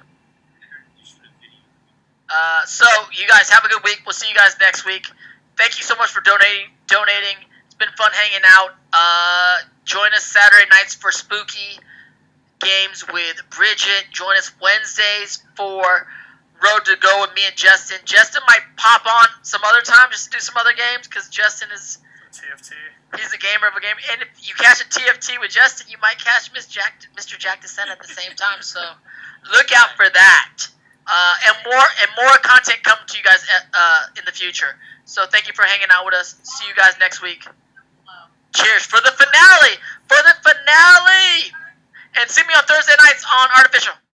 A: So you guys have a good week. We'll see you guys next week. Thank you so much for donating. It's been fun hanging out. Join us Saturday nights for Spooky. games with Brigitte. Join us Wednesdays for Road to Go with me and Jesten. Jesten might pop on some other time just to do some other games because Jesten is
C: TFT.
A: he's a gamer of a game. And if you catch a TFT with Jesten, you might catch Mr. Jack DeSena at the same time. So look out for that. And more content coming to you guys in the future. So thank you for hanging out with us. See you guys next week. Cheers for the finale! And see me on Thursday nights on Artificial.